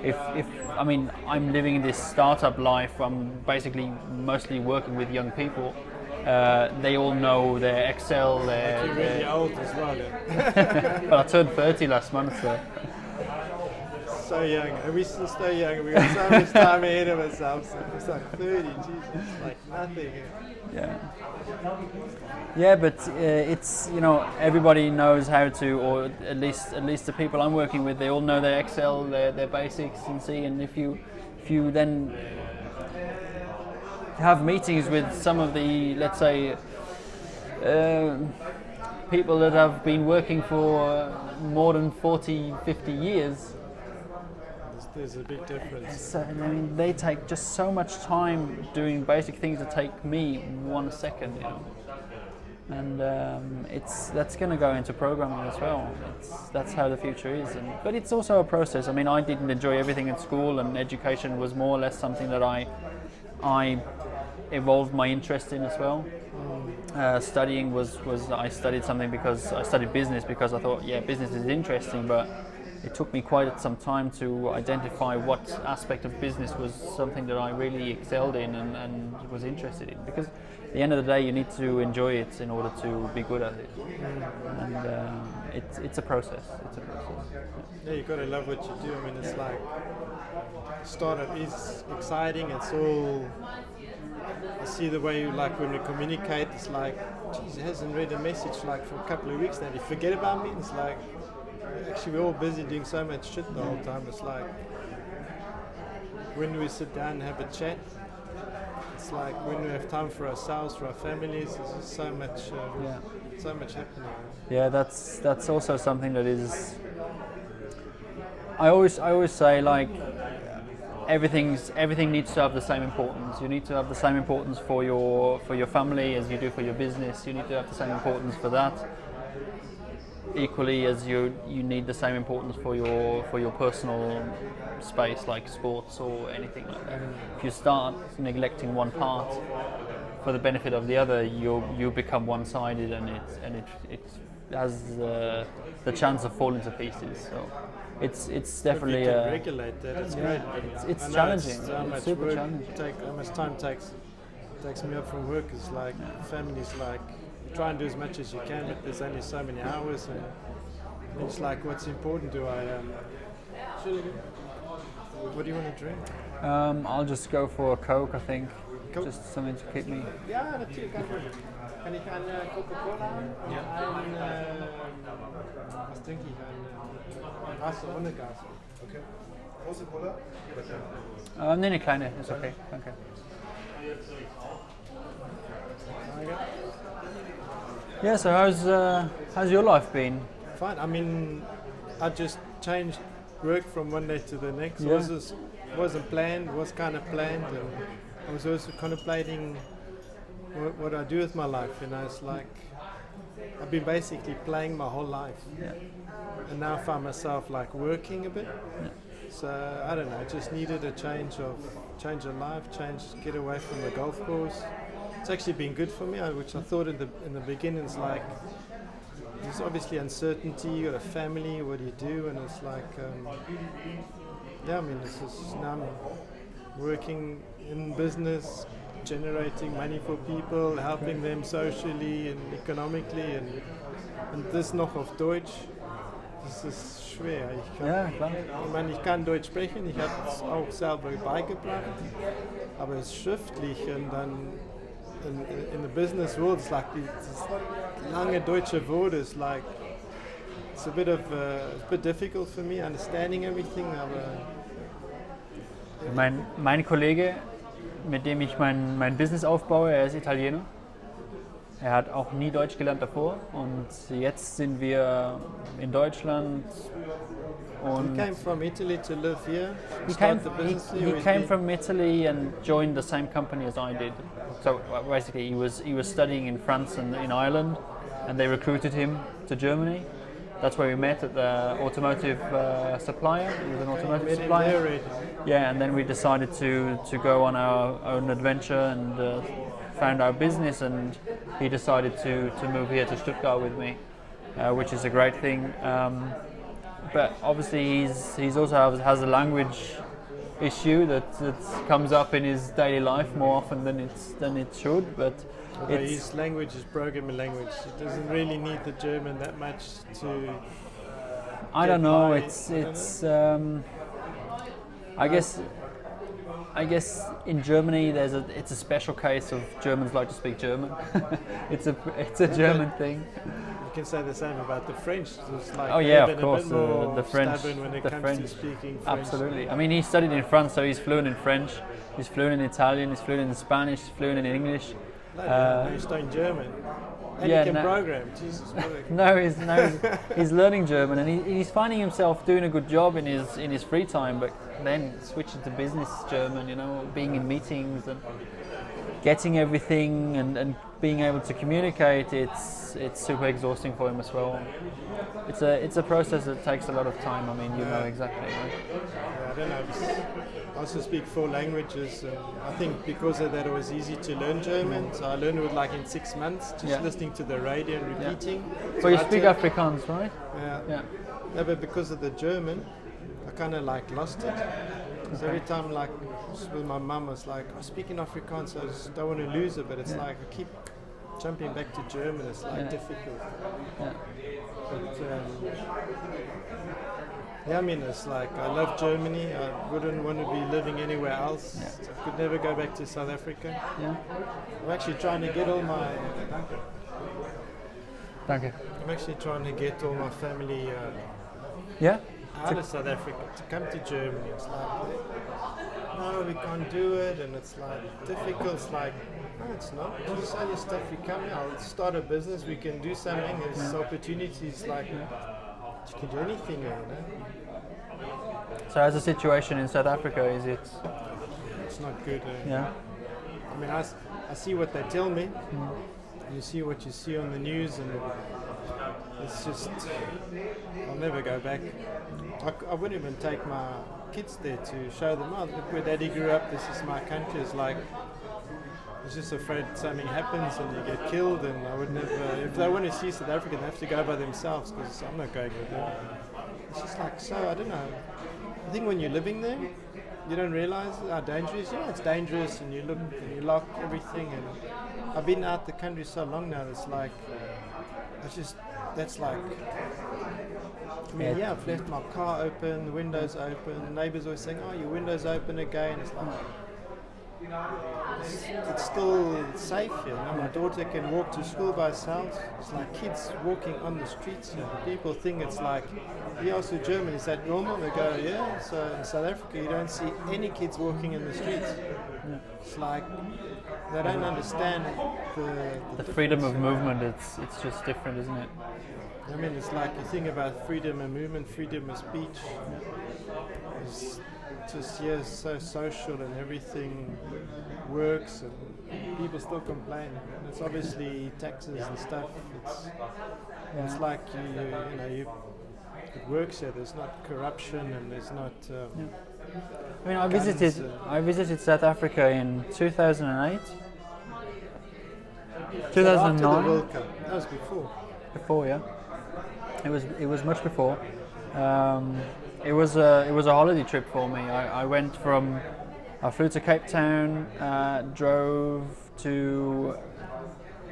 Speaker 1: I mean, I'm living in this startup life. I'm basically mostly working with young people. They all know their Excel.
Speaker 2: You're really old as well. Yeah.
Speaker 1: Well, I turned 30 last month.
Speaker 2: So young, and we're still so young. We got so much time ahead of ourselves. It's like 30, Jesus, it's like nothing.
Speaker 1: Yeah, but it's, everybody knows how to, or at least the people I'm working with, they all know their Excel, their basics and C. And if you then have meetings with some of the, let's say, people that have been working for more than 40, 50 years,
Speaker 2: there's a big difference.
Speaker 1: I mean, they take just so much time doing basic things that take me 1 second. and that's going to go into programming as well. That's how the future is. But it's also a process. I mean, I didn't enjoy everything in school, and education was more or less something that I evolved my interest in as well. Studying was I studied something because I studied business because I thought, yeah, business is interesting, but it took me quite some time to identify what aspect of business was something that I really excelled in and was interested in. Because at the end of the day, you need to enjoy it in order to be good at it. And it's a process. It's a process.
Speaker 2: Yeah, you gotta love what you do. I mean, it's like startup is exciting. It's all. I see the way you like when we communicate. It's like, geez, he hasn't read a message like for a couple of weeks now. Did you forget about me? It's like, actually, we're all busy doing so much shit the whole time. It's like when we sit down and have a chat. It's like when we have time for ourselves, for our families. There's just so much, so much happening.
Speaker 1: Yeah, that's also something that is. I always say, like, everything needs to have the same importance. You need to have the same importance for your family as you do for your business. You need to have the same importance for that. Equally as you need the same importance for your personal space, like sports or anything like that. If you start neglecting one part for the benefit of the other, you become one-sided, and it has the chance of falling to pieces. So it's definitely
Speaker 2: if you can regulate that. It's great.
Speaker 1: It's challenging.
Speaker 2: It's
Speaker 1: super
Speaker 2: work
Speaker 1: challenging.
Speaker 2: how much time takes me up from work. It's like families like. Try and do as much as you can, but there's only so many hours, and it's like, what's important? What do you want to drink?
Speaker 1: I'll just go for a Coke, I think.
Speaker 2: Coke?
Speaker 1: Just something to keep me.
Speaker 2: Ja, natuurlijk kan ik. Kan ik een Coca-Cola? Ja. Was drink ich? Ein Wasser ohne Gas.
Speaker 3: Okay. Große Cola?
Speaker 1: Nee, eine kleine, ist okay, danke. Yeah, so how's your life been?
Speaker 2: Fine. I mean, I just changed work from one day to the next.
Speaker 1: Yeah.
Speaker 2: Wasn't planned. Was kind of planned, and I was also contemplating what I do with my life. You know, it's like I've been basically playing my whole life, and now I find myself like working a bit. So I don't know. I just needed a change of life, get away from the golf course. It's actually been good for me, which I thought in the beginning, it's like there's obviously uncertainty. You got a family, what do you do? And it's like, I mean, this is now I'm working in business, generating money for people, helping them socially and economically, and das noch auf Deutsch. Das ist schwer. Ich meine, ich kann Deutsch sprechen, ich habe es auch selber beigebracht, aber es ist schriftlich und dann in the business world, it's like these lange deutsche Worte. It's like it's a bit difficult for me understanding everything.
Speaker 1: Mein Kollege, mit dem ich mein Business aufbaue, er ist Italiener. Er hat auch nie Deutsch gelernt davor, und jetzt sind wir in Deutschland.
Speaker 2: He came from Italy to live here.
Speaker 1: He came from Italy and joined the same company as I did. So basically, he was studying in France and in Ireland, and they recruited him to Germany. That's where we met, at the automotive supplier. He was an automotive supplier. Yeah, and then we decided to go on our own adventure and found our business, and he decided to move here to Stuttgart with me, which is a great thing. But obviously he's also has a language issue that comes up in his daily life more often than it should. But
Speaker 2: his language is programming language. It doesn't really need the German that much to.
Speaker 1: I don't know. I guess in Germany it's a special case of Germans like to speak German. it's a German thing.
Speaker 2: You can say the same about the French. It's like
Speaker 1: of course, the French.
Speaker 2: When it comes to speaking French.
Speaker 1: Absolutely. I mean, he studied in France, so he's fluent in French. He's fluent in Italian. He's fluent in Spanish. He's fluent in English.
Speaker 2: He's studying German. And he can program. Jesus.
Speaker 1: He's learning German, and he's finding himself doing a good job in his free time. But then switching to business German, being in meetings, and getting everything and being able to communicate, it's super exhausting for him as well. It's a process that takes a lot of time. I mean, you know exactly, right?
Speaker 2: Yeah, I don't know. I also speak 4 languages, and I think because of that it was easy to learn German. So I learned it like in 6 months, just listening to the radio and repeating.
Speaker 1: So you speak Afrikaans, right?
Speaker 2: Yeah. No, but because of the German, I kind of like lost it. So every time, like with my mum, I was like, I speak in Afrikaans, so I just don't want to lose it. But it's like I keep jumping back to German. It's like difficult.
Speaker 1: Yeah.
Speaker 2: But, I mean, it's like I love Germany. I wouldn't want to be living anywhere else.
Speaker 1: Yeah.
Speaker 2: I could never go back to South Africa.
Speaker 1: Yeah.
Speaker 2: I'm actually trying to get all my.
Speaker 1: Thank you.
Speaker 2: I'm actually trying to get all my family out of South Africa to come to Germany. It's like, no, we can't do it, and it's like difficult. It's like, no, it's not. You sell your stuff, you come here. I'll start a business. We can do something. There's opportunities. Like, you can do anything, you know.
Speaker 1: So how's the situation in South Africa? Is it?
Speaker 2: It's not good.
Speaker 1: Yeah.
Speaker 2: I mean, I see what they tell me. You see what you see on the news, and it's just, I'll never go back. I wouldn't even take my kids there to show them, oh, look where Daddy grew up, this is my country. It's like, I was just afraid something happens and you get killed, and I would never, if they want to see South Africa, they have to go by themselves, because I'm not going with them. It's just like, so, I don't know. I think when you're living there, you don't realize how dangerous. Yeah, it's dangerous, and you look and you lock everything. And I've been out the country so long now. It's like, that's like. I mean, yeah, I've left my car open, the windows open. The neighbours always saying, "Oh, your window's open again." It's like, it's still safe here. You know, my daughter can walk to school by herself. It's like kids walking on the streets. You know, people think it's like, we ask the German, is that normal? They go, yeah. So in South Africa, you don't see any kids walking in the streets. Yeah. It's like they don't understand the
Speaker 1: freedom of movement. It's just different, isn't it?
Speaker 2: I mean, it's like you think about freedom of movement, freedom of speech. It's just so social, and everything works, and people still complain. And it's obviously taxes and stuff. It's like it works here. There's not corruption, and there's not.
Speaker 1: I mean, I visited South Africa in 2008. 2009.
Speaker 2: After the World Cup. That was before.
Speaker 1: Before, yeah. It was much before. It was a holiday trip for me. I flew to Cape Town, drove to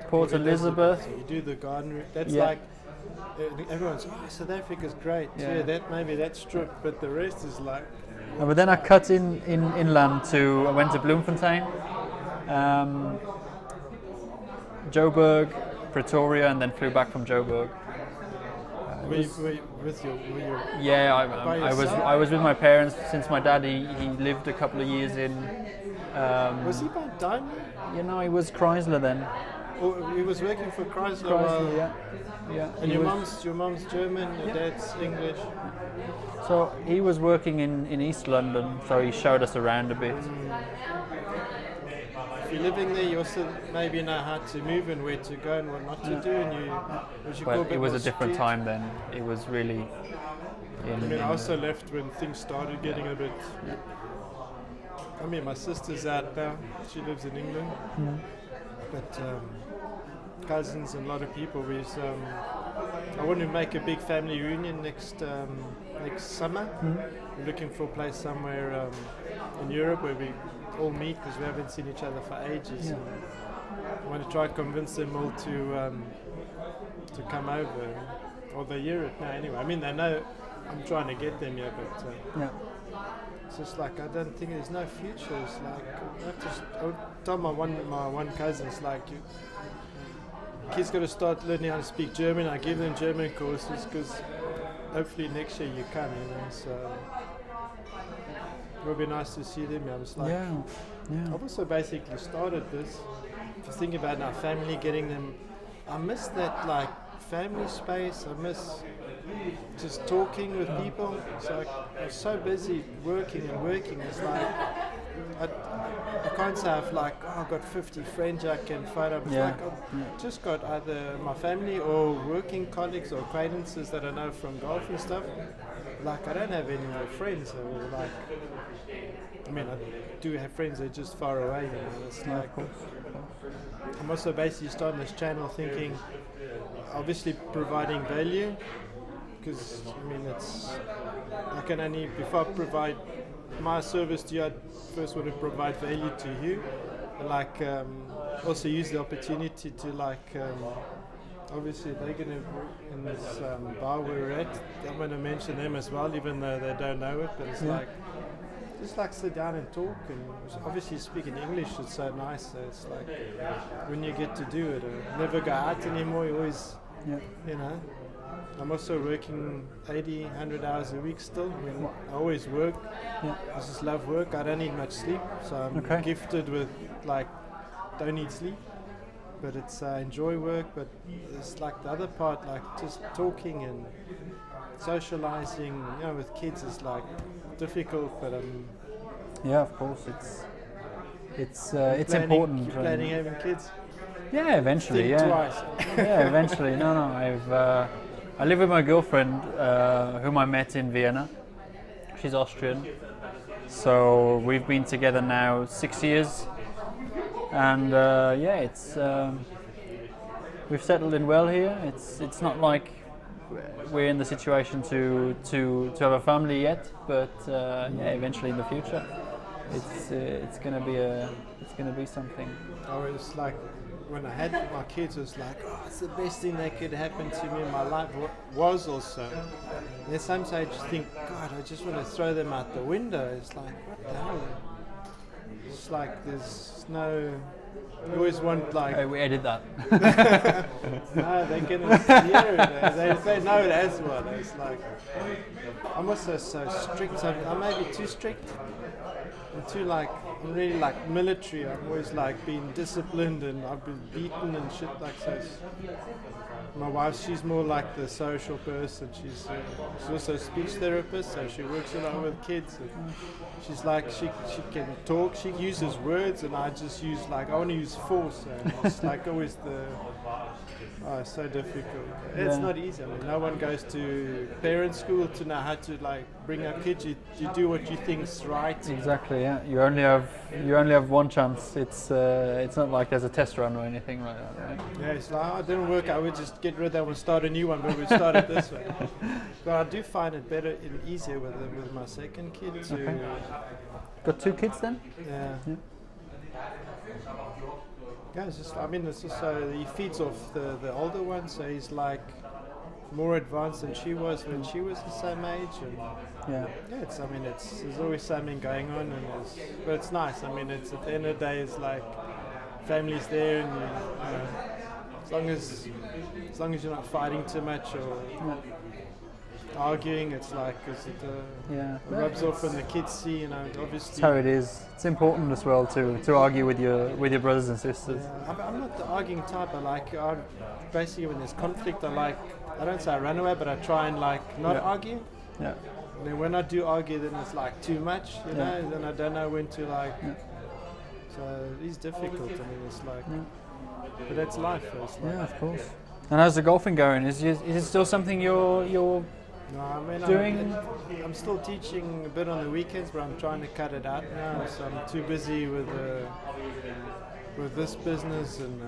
Speaker 1: Port Elizabeth.
Speaker 2: So you do the garden route. That's like everyone's. Oh, South Africa's great. Yeah, that's true. But the rest is like.
Speaker 1: But then I cut inland I went to Bloemfontein, Joburg, Pretoria, and then flew back from Joburg. Yeah, I was with my parents, since my dad he lived a couple of years in.
Speaker 2: Was he by Daimler?
Speaker 1: You know, he was Chrysler then.
Speaker 2: Oh, he was working for Chrysler.
Speaker 1: Yeah.
Speaker 2: And your mom's German, your dad's English.
Speaker 1: So he was working in East London, so he showed us around a bit.
Speaker 2: If you're living there, you also maybe know how to move and where to go and what not to do. And
Speaker 1: it was a different time then. It was really.
Speaker 2: I also left when things started getting a bit. I mean, my sister's out now. She lives in England, but cousins and a lot of people. I want to make a big family reunion next summer. We're looking for a place somewhere in Europe where we all meet, because we haven't seen each other for ages. Yeah. I want to try to convince them all to come over, or they hear it now anyway. I mean, they know I'm trying to get them here, but it's just like, I don't think there's no future. It's like, I tell my one cousin, it's like, kids got to start learning how to speak German. I give them German courses, because hopefully next year you come, so it would be nice to see them. I was like, I've also basically started this to think about our family, getting them. I miss that like family space. I miss just talking with people. It's like I'm so busy working. It's like I can't say I've like, oh, I've got 50 friends I can phone up. It's
Speaker 1: Yeah.
Speaker 2: like I've just got either my family or working colleagues or acquaintances that I know from golf and stuff. Like I don't have any more friends. Or like, I mean, I do have friends that are just far away. You know, it's
Speaker 1: Yeah,
Speaker 2: like
Speaker 1: of course.
Speaker 2: I'm also basically starting this channel thinking, obviously providing value, because I mean it's I can only before I provide my service to you, I first want to provide value to you, like also use the opportunity to like obviously they're going to in this bar we're at. I'm going to mention them as well, even though they don't know it. But it's like just like sit down and talk, and obviously speaking English is so nice. So it's like when you get to do it, never go out anymore. You always, you know. I'm also working 80, 100 hours a week still. I mean, I always work. I just love work. I don't need much sleep, so I'm gifted with like don't need sleep. But it's enjoy work. But it's like the other part, like just talking and socializing. You know, with kids is like difficult, but
Speaker 1: Yeah, of course, it's important.
Speaker 2: You planning having kids?
Speaker 1: Yeah, eventually.
Speaker 2: Think
Speaker 1: Yeah,
Speaker 2: twice.
Speaker 1: yeah, eventually. No, I live with my girlfriend, whom I met in Vienna. She's Austrian, so we've been together now 6 years, and we've settled in well here. It's not like we're in the situation to have a family yet, but eventually in the future, it's gonna be something.
Speaker 2: I was like, when I had my kids, it was like, oh, it's the best thing that could happen to me in my life. Was also. There's sometimes I just think, God, I just want to throw them out the window. It's like, what the hell? It's like there's no. You always want like.
Speaker 1: Hey, we edit that.
Speaker 2: No, they can hear it. They know it as well. It's like I'm also so strict. I may be too strict. I'm too like. I'm really like military. I'm always like being disciplined, and I've been beaten and shit like so. My wife, she's more like the social person. She's also a speech therapist, so she works a lot with kids. And she's like she can talk. She uses words, and I just use like I want to use force. And it's like always it's so difficult. It's not easy. I mean, no one goes to parent school to know how to like bring up kids. You do what you think's right.
Speaker 1: Exactly. Yeah. You only have one chance. It's not like there's a test run or anything like that, right?
Speaker 2: Yeah, it's like, oh, it didn't work. I would just get rid of that one, start a new one, but we'd start it this way. But I do find it better and easier with my second kid to.
Speaker 1: Okay. Got 2 kids then?
Speaker 2: Yeah. Yeah, it's just. I mean, it's just so he feeds off the older one, so he's like more advanced than she was when she was the same age. And it's. I mean, there's always something going on, but it's nice. I mean, it's at the end of the day, it's like family's there, and as long as you're not fighting too much or arguing, it's like it rubs off when the kids see. You know, obviously.
Speaker 1: That's how it is. It's important as well to argue with your brothers and sisters.
Speaker 2: Yeah, I'm not the arguing type. Basically when there's conflict, I don't say I run away, but I try and like not argue.
Speaker 1: Yeah.
Speaker 2: And then when I do argue, then it's like too much, you know, and then I don't know when to like. So it's difficult. I mean, it's like, but that's life. It's like,
Speaker 1: Yeah, of course. And how's the golfing going? Is it still something you're
Speaker 2: no, I mean,
Speaker 1: doing?
Speaker 2: I'm still teaching a bit on the weekends, but I'm trying to cut it out now. So I'm too busy with this business, and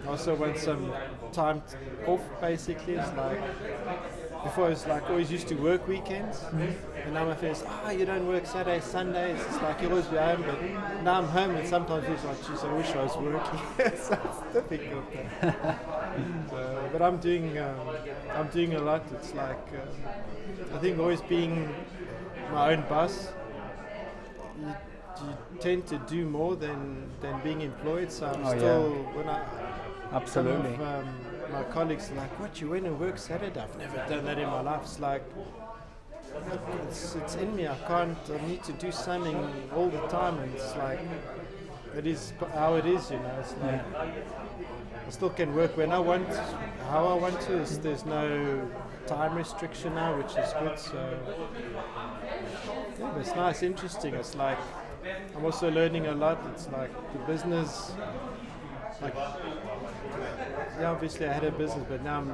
Speaker 2: I also want some time off. Basically, it's like before I was like always used to work weekends, and now my friends, you don't work Saturdays, Sundays. It's like you always be home, but now I'm home, and sometimes it's like, geez, I wish I was working. So it's difficult. But I'm doing a lot. It's like I think always being my own boss, you tend to do more than being employed. So I'm
Speaker 1: Absolutely.
Speaker 2: Some of, my colleagues are like, what, you went and work Saturday? I've never done that in my life. It's like it's in me. I need to do something all the time, and it's like it is how it is, you know. It's like I still can work when I want, how I want to. There's no time restriction now, which is good. So but it's nice, interesting. It's like I'm also learning a lot. It's like the business, like, yeah, obviously I had a business, but now I'm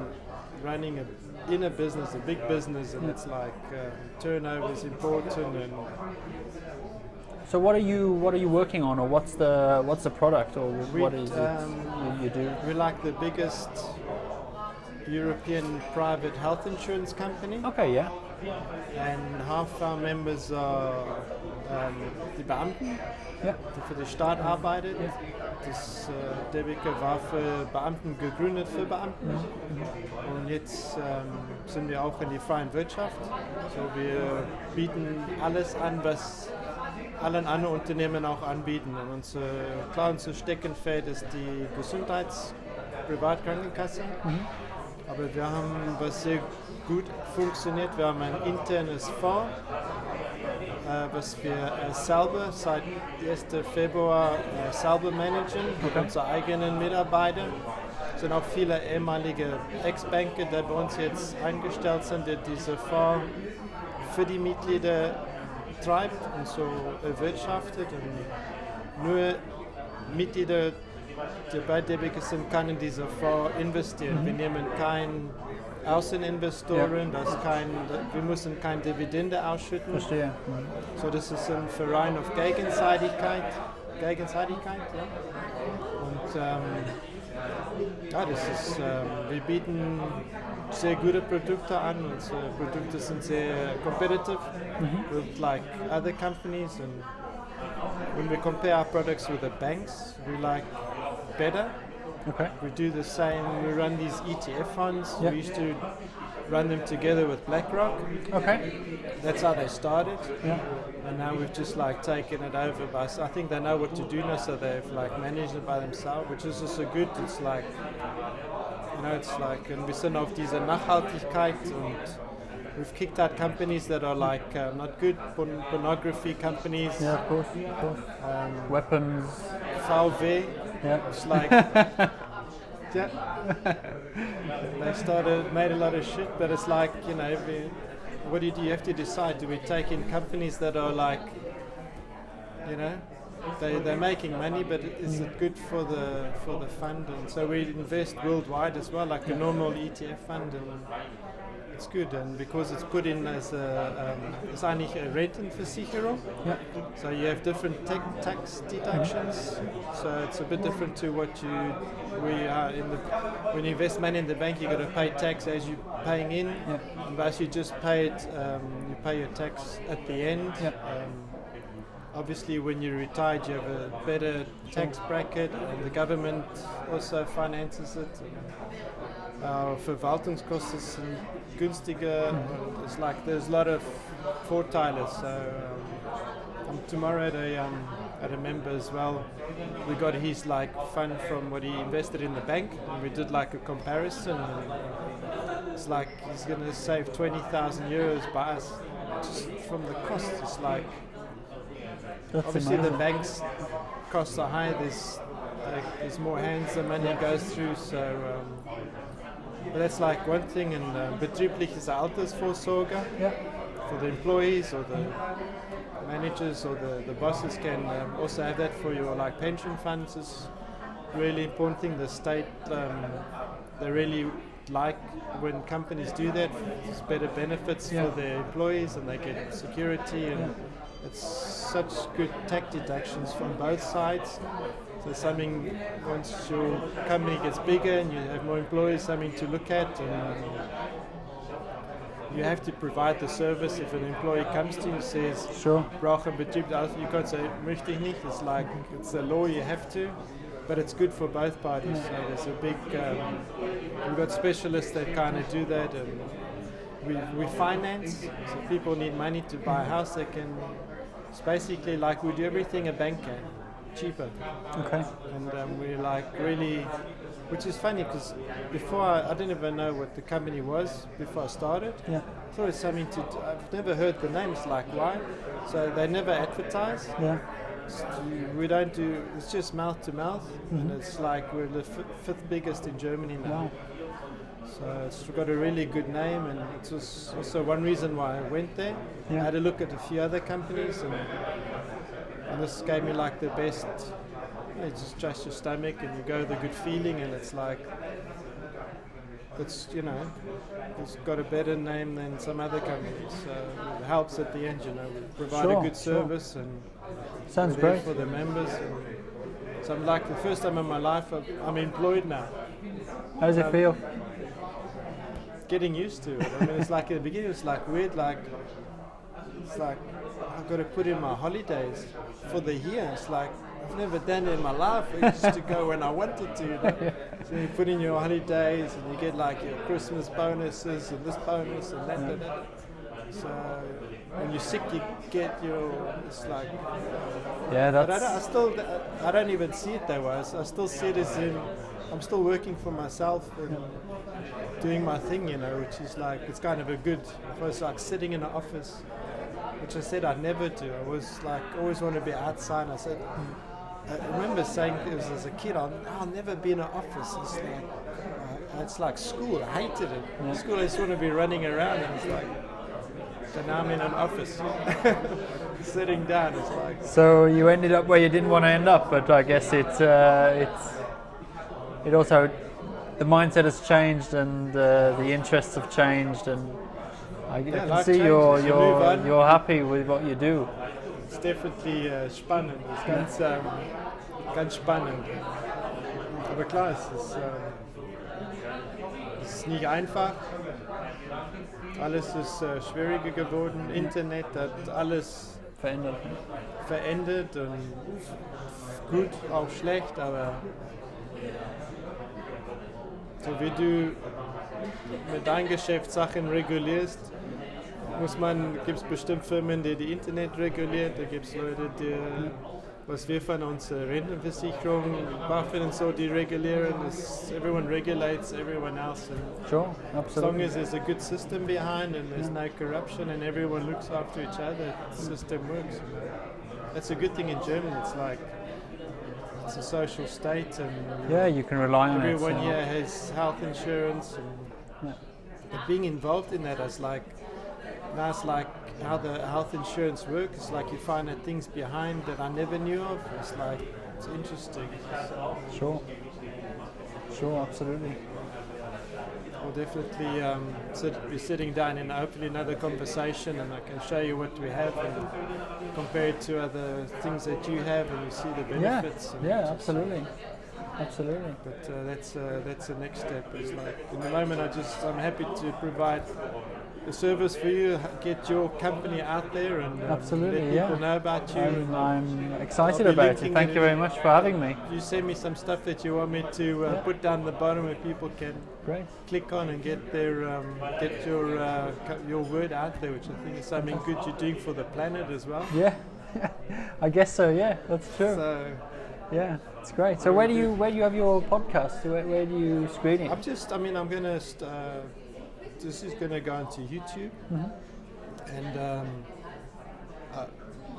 Speaker 2: running in a business, a big business, and it's like turnover is important. And
Speaker 1: So what are you working on, or what's the product, or what is it you do?
Speaker 2: we're like the biggest European private health insurance company,
Speaker 1: Okay, yeah.
Speaker 2: and half our members are die Beamten,
Speaker 1: Ja.
Speaker 2: die für den Staat arbeitet. Das Debeke war für Beamten gegründet für Beamten. Und jetzt sind wir auch in die freien Wirtschaft. So, wir bieten alles an, was alle anderen Unternehmen auch anbieten. Und unser Steckenpferd ist die Privatkrankenkasse. Aber wir haben, was sehr gut funktioniert, wir haben ein internes Fonds, was wir selber seit 1. Februar selber managen mit unseren eigenen Mitarbeitern. Es sind auch viele ehemalige Ex-Banker, die bei uns jetzt eingestellt sind, die diese Fonds für die Mitglieder treibt und so erwirtschaftet. Und nur Mitglieder, die bei DBK sind, können in diese Fonds investieren. Wir nehmen keinen Außeninvestoren, wir müssen keine Dividende ausschütten.
Speaker 1: Verstehe.
Speaker 2: So, das ist ein Verein auf Gegenseitigkeit. Ja. Und ja, das ist, wir bieten sehr gute Produkte an. Unsere Produkte sind sehr competitive with like other companies. And when we compare our products with the banks, we like better.
Speaker 1: Okay.
Speaker 2: We do the same, we run these ETF funds.
Speaker 1: Yeah.
Speaker 2: We used to run them together with BlackRock.
Speaker 1: Okay.
Speaker 2: That's how they started.
Speaker 1: Yeah.
Speaker 2: And now we've just like taken it over by, I think they know what to do now, so they've like managed it by themselves, which is also good. It's like, you know, it's like, and wir sind auf diese Nachhaltigkeit, und we've kicked out companies that are like not good, pornography companies.
Speaker 1: Yeah, of course. Weapons.
Speaker 2: VW.
Speaker 1: Yeah.
Speaker 2: It's like, yeah, they made a lot of shit, but it's like, you know, what do you have to decide? Do we take in companies that are like, you know, they're making money, but is it good for the fund? And so we invest worldwide as well, like a normal ETF fund, and it's good. And because it's put in as it's eigentlich a Rentenversicherung, so you have different tax deductions. So it's a bit different to what when you invest money in the bank, you got to pay tax as you're paying in. But you just pay it, you pay your tax at the end. Obviously, when you're retired, you have a better tax bracket, and the government also finances it. Verwaltungskosten sind günstiger. It's like there's a lot of Vorteile. So tomorrow at a member as well, we got his like fund from what he invested in the bank, and we did like a comparison. And it's like he's going to save 20,000 euros by us just from the cost. It's like,
Speaker 1: That's
Speaker 2: obviously
Speaker 1: amazing.
Speaker 2: the bank's costs are high. There's more hands the money goes through. So but that's like one thing. And betriebliche Altersvorsorge for the employees or the managers or the bosses can also have that for your like pension funds. Is really important thing. The state they really like when companies do that. It's better benefits for their employees, and they get security, and it's such good tax deductions from both sides. So something, once your company gets bigger and you have more employees, something to look at, and you have to provide the service. If an employee comes to you and says,
Speaker 1: Sure.
Speaker 2: brauche Betrieb, you can't say, möchte ich nicht. It's like, it's a law, you have to. But it's good for both parties. So there's a big, we've got specialists that kind of do that. And we finance, so people need money to buy a house, they can, it's basically like we do everything a bank can, cheaper.
Speaker 1: Okay.
Speaker 2: And we're like really, which is funny because before I didn't even know what the company was before I started.
Speaker 1: Yeah.
Speaker 2: I thought it's something I've never heard the name, it's like why? So they never advertise.
Speaker 1: Yeah.
Speaker 2: We don't do, it's just mouth to mouth, and it's like we're the fifth biggest in Germany now.
Speaker 1: Wow.
Speaker 2: So it's got a really good name, and it was also one reason why I went there.
Speaker 1: Yeah.
Speaker 2: I had a look at a few other companies, and And this gave me like the best. You just trust your stomach and you go with a good feeling, and it's like it's got a better name than some other companies. So it helps at the end. We provide a good service and
Speaker 1: sounds
Speaker 2: we're there
Speaker 1: great
Speaker 2: for the members. And so I'm like the first time in my life I'm employed now.
Speaker 1: How does it feel?
Speaker 2: Getting used to it. I mean, it's like in the beginning, it's like weird. It's like I've got to put in my holidays for the year. It's like I've never done it in my life. I used to go when I wanted to. So you put in your holidays and you get like your Christmas bonuses and this bonus and that. And that. So when you're sick, you get your. It's like.
Speaker 1: Yeah,
Speaker 2: but I don't even see it that way. I still see it as in I'm still working for myself and doing my thing, which is like it's kind of a good. It was like sitting in an office, which I said I'd never do. I was like always want to be outside. I remember saying this as a kid. I'll never be in an office. It's like school. I hated it.
Speaker 1: Yeah.
Speaker 2: School, I just want to be running around, and it's like. So now I'm in an office, sitting down. It's like.
Speaker 1: So you ended up where you didn't want to end up, but I guess it also the mindset has changed and the interests have changed, and I can see you're happy with what you do.
Speaker 2: It's definitely spannend. It's ganz spannend. Aber klar, es ist nicht einfach. Alles ist schwieriger geworden. Internet hat alles verändert und gut, auch schlecht, aber so wie du mit deinem Geschäft Sachen regulierst, gibt es bestimmt Firmen, die Internet reguliert, da gibt es Leute, was wir von unserer Rentenversicherung machen und so, die regulieren. Everyone regulates everyone else. And
Speaker 1: sure, absolutely.
Speaker 2: As long as there's a good system behind and there's no corruption and everyone looks after each other, the system works. That's a good thing in Germany. It's like it's a social state, and
Speaker 1: you can rely on
Speaker 2: everyone
Speaker 1: it.
Speaker 2: here has health insurance, and but being involved in that is like. Now it's like how the health insurance works. It's like you find out things behind that I never knew of. It's like it's interesting.
Speaker 1: Sure, absolutely.
Speaker 2: We'll definitely be sitting down in hopefully another conversation, and I can show you what we have and compare it to other things that you have, and you see the benefits.
Speaker 1: Yeah, absolutely.
Speaker 2: But that's the next step. It's like in the moment I'm happy to provide a service for you, get your company out there and let people know about you.
Speaker 1: I'm excited about it. Thank you very much for having me.
Speaker 2: You send me some stuff that you want me to put down the bottom where people can click on and get their get your word out there, which I think is something good you're doing for the planet as well.
Speaker 1: Yeah, I guess so. Yeah, that's true.
Speaker 2: So,
Speaker 1: yeah, it's great. So where do you have your podcast? Where do you screen it?
Speaker 2: I'm gonna. This is going to go onto YouTube, and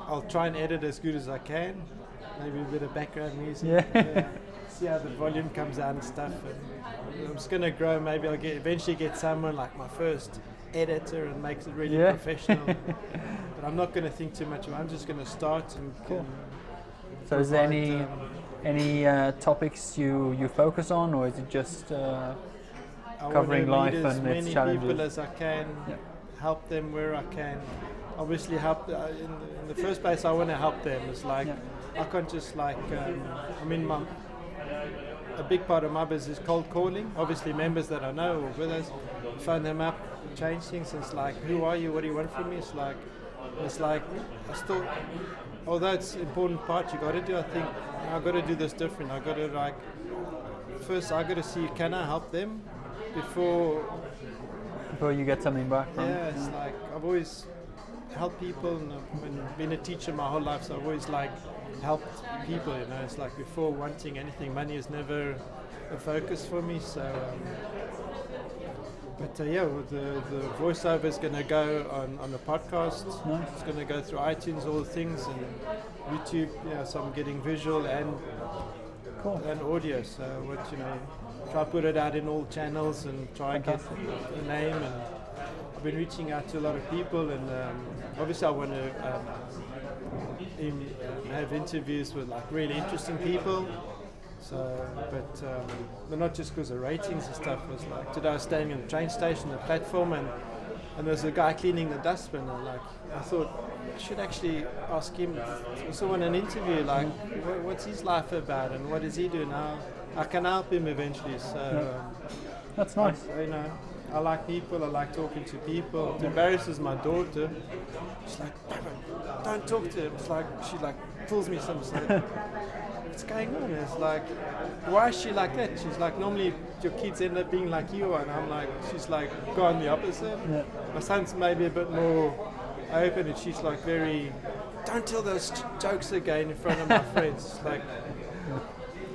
Speaker 2: I'll try and edit as good as I can. Maybe a bit of background music. See how the volume comes out and stuff. And I'm just going to grow. Maybe I'll eventually get someone like my first editor and makes it really professional. But I'm not going to think too much about it. I'm just going to start. And
Speaker 1: so is there any topics you focus on, or is it just covering life and its challenges?
Speaker 2: As many people as I can, help them where I can. Obviously, help in the first place. I want to help them. It's like I can't just like. A big part of my business is cold calling. Obviously, members that I know or with us, phone them up, change things. It's like, who are you? What do you want from me? It's like I still. Although it's an important part you got to do, I think I got to do this different. I got to first I got to see, can I help them before
Speaker 1: you get something back from.
Speaker 2: Yeah, it's like I've always helped people, and I've been a teacher my whole life, so I've always helped people. It's like before wanting anything, money is never a focus for me. So, the voiceover is going to go on the podcast.
Speaker 1: Nice.
Speaker 2: It's going to go through iTunes, all the things, and YouTube. So I'm getting visual and audio. So try to put it out in all channels and try and get the name. And I've been reaching out to a lot of people, and obviously I want to have interviews with like really interesting people. So, but not just because of ratings and stuff. It was like today I was standing on the train station, the platform, and there's a guy cleaning the dustbin. And like I thought I should actually ask him. I saw in an interview like what's his life about and what does he do now. I can help him eventually. So
Speaker 1: that's nice.
Speaker 2: I like people. I like talking to people. It embarrasses my daughter. She's like, Papa, don't talk to him. It's like she like pulls me something. Like, what's going on? It's like, why is she like that? She's like, normally your kids end up being like you, and I'm like, she's like gone the opposite. Yeah. My son's maybe a bit more open, and she's like very, don't tell those jokes again in front of my friends. It's like,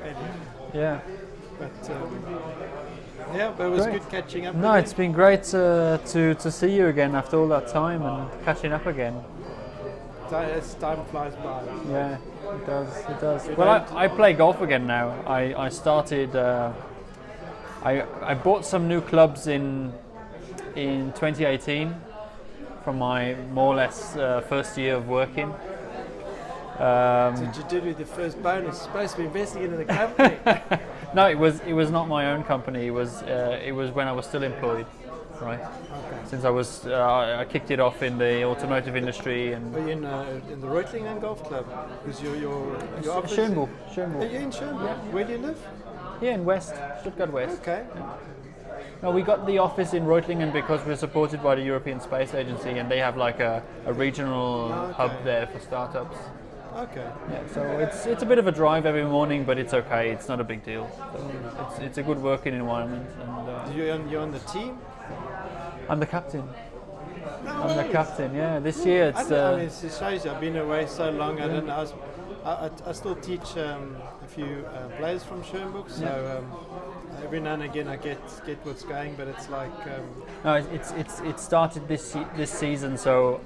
Speaker 2: anyway.
Speaker 1: Yeah.
Speaker 2: But but it was good catching up.
Speaker 1: No, it's been great to see you again after all that time and catching up again.
Speaker 2: Time flies by.
Speaker 1: Yeah, it does. It does. Well, I play golf again now. I started. I bought some new clubs in 2018 from my more or less first year of working.
Speaker 2: Did you do with the first bonus? You're supposed to be investing in the company.
Speaker 1: No, it was not my own company. It was when I was still employed, right?
Speaker 2: Okay.
Speaker 1: Since I kicked it off in the automotive industry and.
Speaker 2: Are you in the Reutlingen Golf Club? Because your office.
Speaker 1: Schönburg.
Speaker 2: Are you in Schönburg? Yeah. Where do you live?
Speaker 1: Here in West, Stuttgart West.
Speaker 2: Okay.
Speaker 1: Yeah. No, we got the office in Reutlingen because we're supported by the European Space Agency, and they have like a regional hub there for startups.
Speaker 2: Okay.
Speaker 1: Yeah, so it's a bit of a drive every morning, but it's okay. It's not a big deal. So it's a good working environment. And
Speaker 2: you're on the team?
Speaker 1: I'm the captain. I'm the captain. Yeah, this year it's.
Speaker 2: It shows you. I've been away so long. I still teach a few players from Schönburg. So every now and again I get what's going, but it's like.
Speaker 1: No, it started this season. So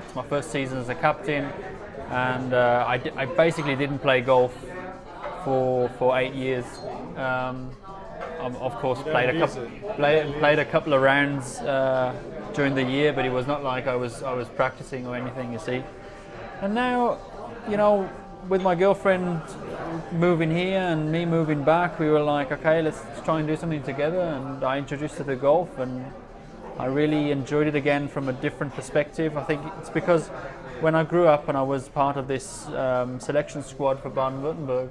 Speaker 1: it's my first season as a captain. And I basically didn't play golf for 8 years. Of course, played a couple of rounds during the year, but it was not like I was practicing or anything. You see, and now, with my girlfriend moving here and me moving back, we were like, okay, let's try and do something together. And I introduced her to golf, and I really enjoyed it again from a different perspective. I think it's because. When I grew up and I was part of this selection squad for Baden-Württemberg,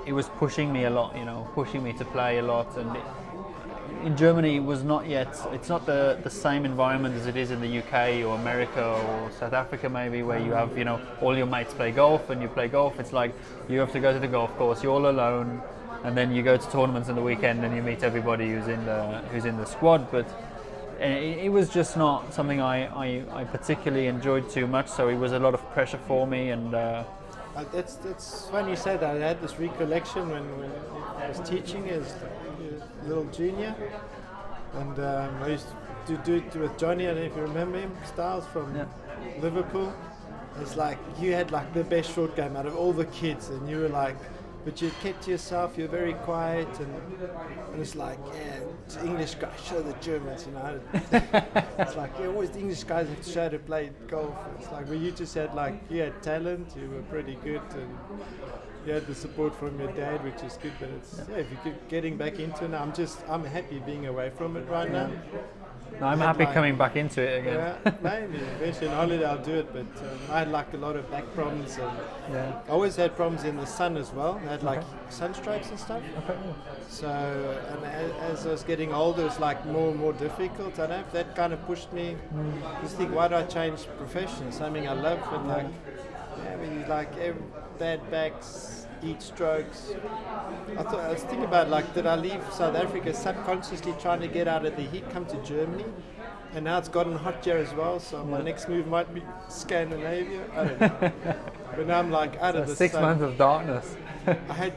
Speaker 1: it was pushing me a lot, pushing me to play a lot. And in Germany, it was not yet, it's not the same environment as it is in the UK or America or South Africa maybe, where you have, all your mates play golf and you play golf. It's like you have to go to the golf course, you're all alone, and then you go to tournaments on the weekend and you meet everybody who's in the squad. But it was just not something I particularly enjoyed too much, so it was a lot of pressure for me. And
Speaker 2: that's when you said that. I had this recollection when I was teaching as a little junior, and I used to do it with Johnny. I don't know if you remember him, Styles from Liverpool. It's like you had like the best short game out of all the kids, and you were like. But you kept to yourself, you're very quiet, and it's like, it's English guys, show the Germans, It's like, always the English guys have to show to play golf. It's like, well, you just had like, you had talent, you were pretty good, and you had the support from your dad, which is good, but it's, if you're getting back into it now, I'm happy being away from it right now.
Speaker 1: No, I'm happy coming back into it again.
Speaker 2: Yeah, maybe. Eventually on holiday I'll do it, but I had like a lot of back problems. And I always had problems in the sun as well. I had like sunstrokes and stuff. Okay. So, and as I was getting older, it's like more and more difficult. I don't know if that kind of pushed me. Just think, why do I change profession? Something I love, and bad backs, heat strokes. I was thinking about did I leave South Africa subconsciously trying to get out of the heat, come to Germany, and now it's gotten hot here as well. So my next move might be Scandinavia. I don't know. But now I'm like out of the
Speaker 1: 6 months of darkness.
Speaker 2: I had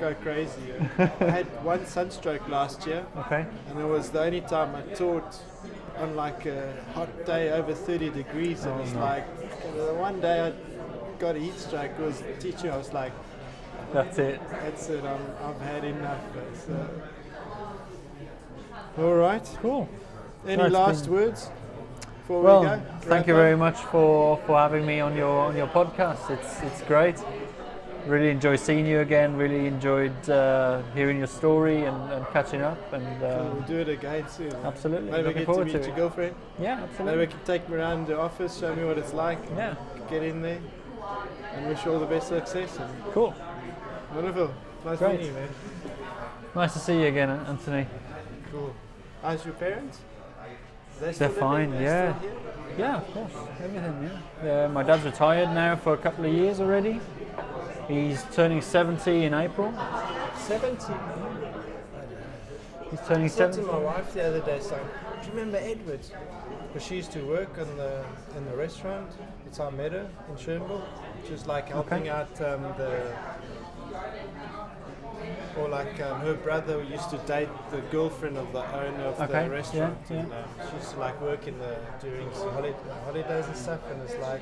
Speaker 2: go crazy. I had one sunstroke last year.
Speaker 1: Okay.
Speaker 2: And it was the only time I taught on like a hot day over 30 degrees. And it's like one day I got a heat stroke. It was teaching. I was like,
Speaker 1: that's it.
Speaker 2: I've had enough. All right.
Speaker 1: Cool.
Speaker 2: Any last words before
Speaker 1: Well,
Speaker 2: we go?
Speaker 1: thank you very much for having me on your podcast. It's great. Really enjoyed seeing you again. Really enjoyed hearing your story and catching up. And
Speaker 2: We'll do it again soon.
Speaker 1: absolutely,
Speaker 2: Maybe we
Speaker 1: looking
Speaker 2: get to
Speaker 1: forward
Speaker 2: meet
Speaker 1: to
Speaker 2: your
Speaker 1: it.
Speaker 2: girlfriend.
Speaker 1: Yeah,
Speaker 2: Maybe
Speaker 1: absolutely.
Speaker 2: we can take me around the office, show me what it's like.
Speaker 1: Yeah,
Speaker 2: Get in there. And wish you all the best success. And
Speaker 1: cool.
Speaker 2: wonderful. Nice
Speaker 1: Great.
Speaker 2: meeting you, man.
Speaker 1: Nice to see you again, Anthony.
Speaker 2: Cool. How's your parents?
Speaker 1: They're fine. Yeah. Yeah, of course. Everything. Yeah. My dad's retired now for a couple of years already. He's turning 70 in April.
Speaker 2: 70.
Speaker 1: He's turning
Speaker 2: I said to
Speaker 1: 70.
Speaker 2: my wife the other day, saying, "Do you remember Edward?" Because she used to work in the restaurant. It's our meadow in Schönborn. She was like helping out her brother used to date the girlfriend of the owner of the restaurant.
Speaker 1: Yeah.
Speaker 2: And, she used to like work during some holidays and stuff. And it's like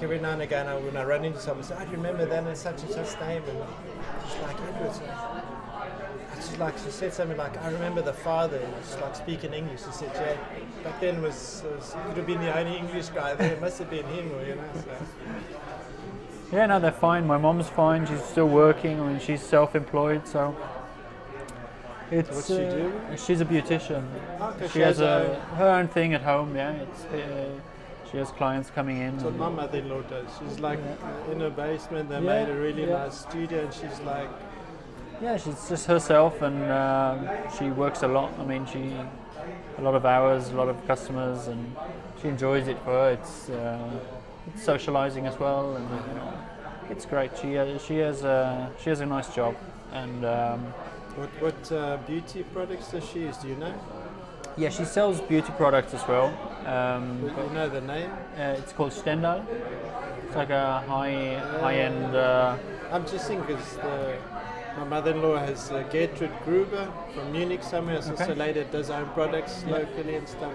Speaker 2: every now and again when I run into someone, I say, "I remember that and such name." And she's like, "Edward." She said something like, "I remember the father." He was like speaking English. She said, "Yeah, back then was he would have been the only English guy there. It must have been him, or So.
Speaker 1: Yeah, no, they're fine. My mom's fine. She's still working. I mean, she's self-employed, so it's.
Speaker 2: What's she do?
Speaker 1: She's a beautician.
Speaker 2: Okay,
Speaker 1: She has her own thing at home. Yeah, she has clients coming in.
Speaker 2: That's what my mother-in-law does. She's like in her basement. They made a really nice studio, and she's like.
Speaker 1: Yeah, she's just herself, and she works a lot. I mean, a lot of hours, a lot of customers, and she enjoys it for her. It's socializing as well, and it's great. She has a nice job, and
Speaker 2: What beauty products does she use? Do you know?
Speaker 1: yeah, she sells beauty products as well.
Speaker 2: You know the name?
Speaker 1: It's called Stendhal. It's like a high-end.
Speaker 2: I'm just thinking because my mother-in-law has Gertrude Gruber from Munich somewhere. It's also a lady that does her own products locally and stuff.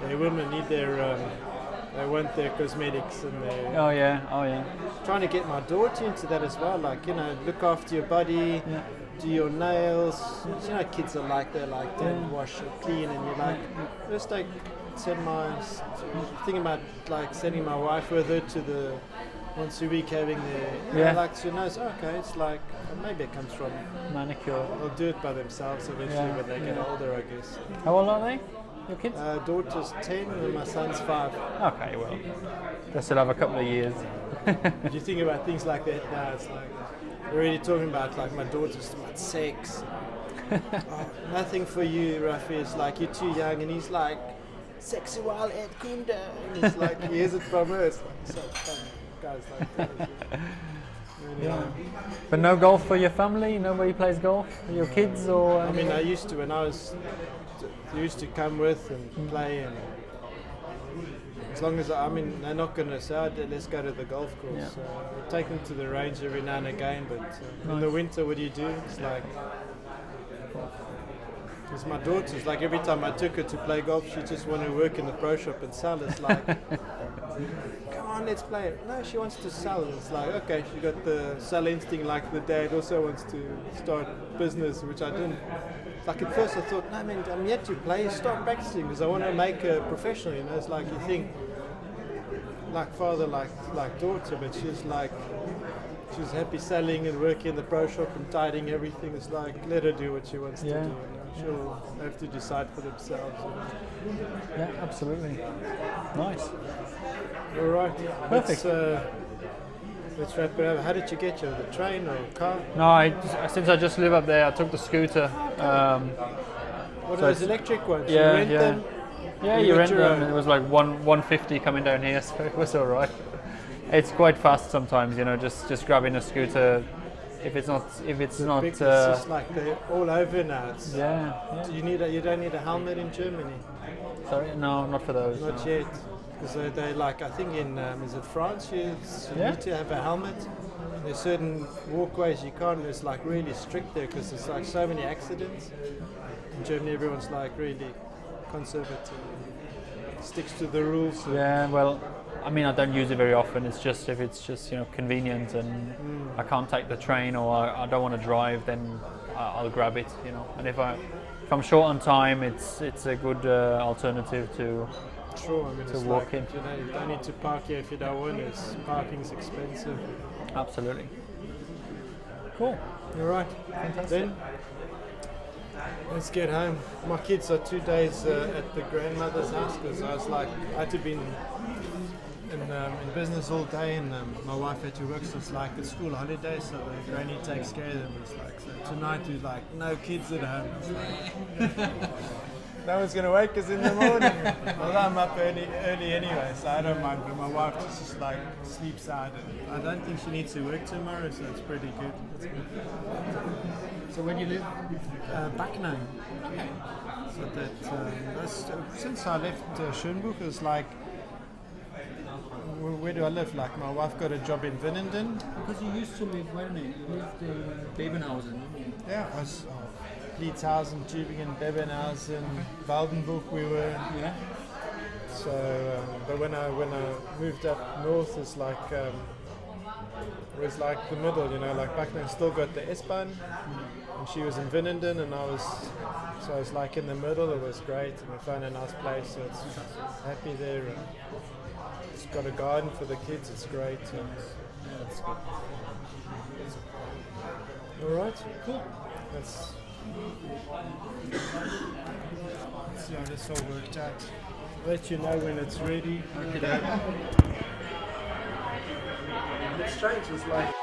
Speaker 2: So women need they want their cosmetics and their.
Speaker 1: Oh yeah.
Speaker 2: Trying to get my daughter into that as well. Like look after your body, do your nails. Kids are like don't wash or clean, and you're like just like thinking about like sending my wife with her to the once a week having she knows it's like maybe it comes from
Speaker 1: Manicure.
Speaker 2: they'll do it by themselves eventually when they get older, I guess.
Speaker 1: How old are they? Your kids?
Speaker 2: Daughter's 10 and my son's 5.
Speaker 1: Okay, well, they still have a couple of years.
Speaker 2: If you think about things like that now, it's like we're already talking about like my daughter's about sex. Nothing for you, Rafi. It's like you're too young, and he's like sexual et Kinder, and he's like he hears it from her. It's like so funny. Guys like that.
Speaker 1: But no golf for your family? Nobody plays golf? Your kids or?
Speaker 2: I mean, I used to when I was. They used to come with and play, and as long as they're not going to say, let's go to the golf course.
Speaker 1: Yeah.
Speaker 2: So I take them to the range every now and again, but in the winter, what do you do? It's like, because my daughter's like every time I took her to play golf, she just wanted to work in the pro shop and sell. It's like, come on, let's play it. No, she wants to sell. It's like, okay, she got the sell instinct like the dad also wants to start business, which I didn't. Like at first I thought, no man, I'm yet to play, start practicing because I want to make her professional, It's like you think, like father, like daughter, but she's happy selling and working in the pro shop and tidying everything. It's like, let her do what she wants to do. She'll have to decide for themselves.
Speaker 1: Yeah, absolutely. Nice.
Speaker 2: All right.
Speaker 1: Perfect.
Speaker 2: Let's wrap it up. How did you get here? The train or car?
Speaker 1: No, since I just live up there, I took the scooter.
Speaker 2: What are those electric ones?
Speaker 1: Yeah,
Speaker 2: you rent them?
Speaker 1: Yeah, you rent them. And it was like 150 coming down here, so it was all right. It's quite fast sometimes, just grabbing a scooter. If it's not,
Speaker 2: it's just like they're all over now. You don't need a helmet in Germany.
Speaker 1: Sorry, no, not for those.
Speaker 2: Not yet. Because they like, I think in, is it France, you need to have a helmet. There's certain walkways you can't, it's like really strict there because there's like so many accidents. In Germany everyone's like really conservative, sticks to the rules.
Speaker 1: Yeah, well, I mean I don't use it very often, it's just if it's just convenient and I can't take the train or I don't want to drive, then I'll grab it, and if if I'm short on time, it's a good alternative to.
Speaker 2: Sure, I mean, it's
Speaker 1: walk
Speaker 2: like,
Speaker 1: in.
Speaker 2: you know, you don't need to park here if you don't want to. Parking's expensive.
Speaker 1: Absolutely. Cool.
Speaker 2: All right.
Speaker 1: Fantastic.
Speaker 2: Then let's get home. My kids are 2 days at the grandmother's house because I was like, I had to be in business all day, and my wife had to work, so it's like a school holiday, so the granny takes care of them. It's like, so tonight we're like, no kids at home. It's like, no one's going to wake us in the morning. Well, I'm up early anyway, so I don't mind, but my wife just like sleeps out, and I don't think she needs to work tomorrow, so it's pretty good.
Speaker 4: So where do you live?
Speaker 2: Back now.
Speaker 4: Okay.
Speaker 2: So that since I left Schönbuch, it's like, where do I live? Like, my wife got a job in Winnenden.
Speaker 4: Because you used to live, wait a minute, you lived in Bebenhausen.
Speaker 2: Yeah, I was Pliezhausen, Tübingen, Bebenhausen, Waldenburg we were.
Speaker 4: Yeah.
Speaker 2: So, but when I moved up north, it's like it was like the middle, you know. Like back then, still got the S-Bahn, and she was in Winnenden, and I was like in the middle. It was great, and I found a nice place. So it's happy there. And it's got a garden for the kids. It's great.
Speaker 4: Yeah, that's good.
Speaker 2: All right,
Speaker 4: Cool.
Speaker 2: let's see how this all worked out. Let you know when it's ready.
Speaker 4: Okay.
Speaker 2: It's strange. It's like.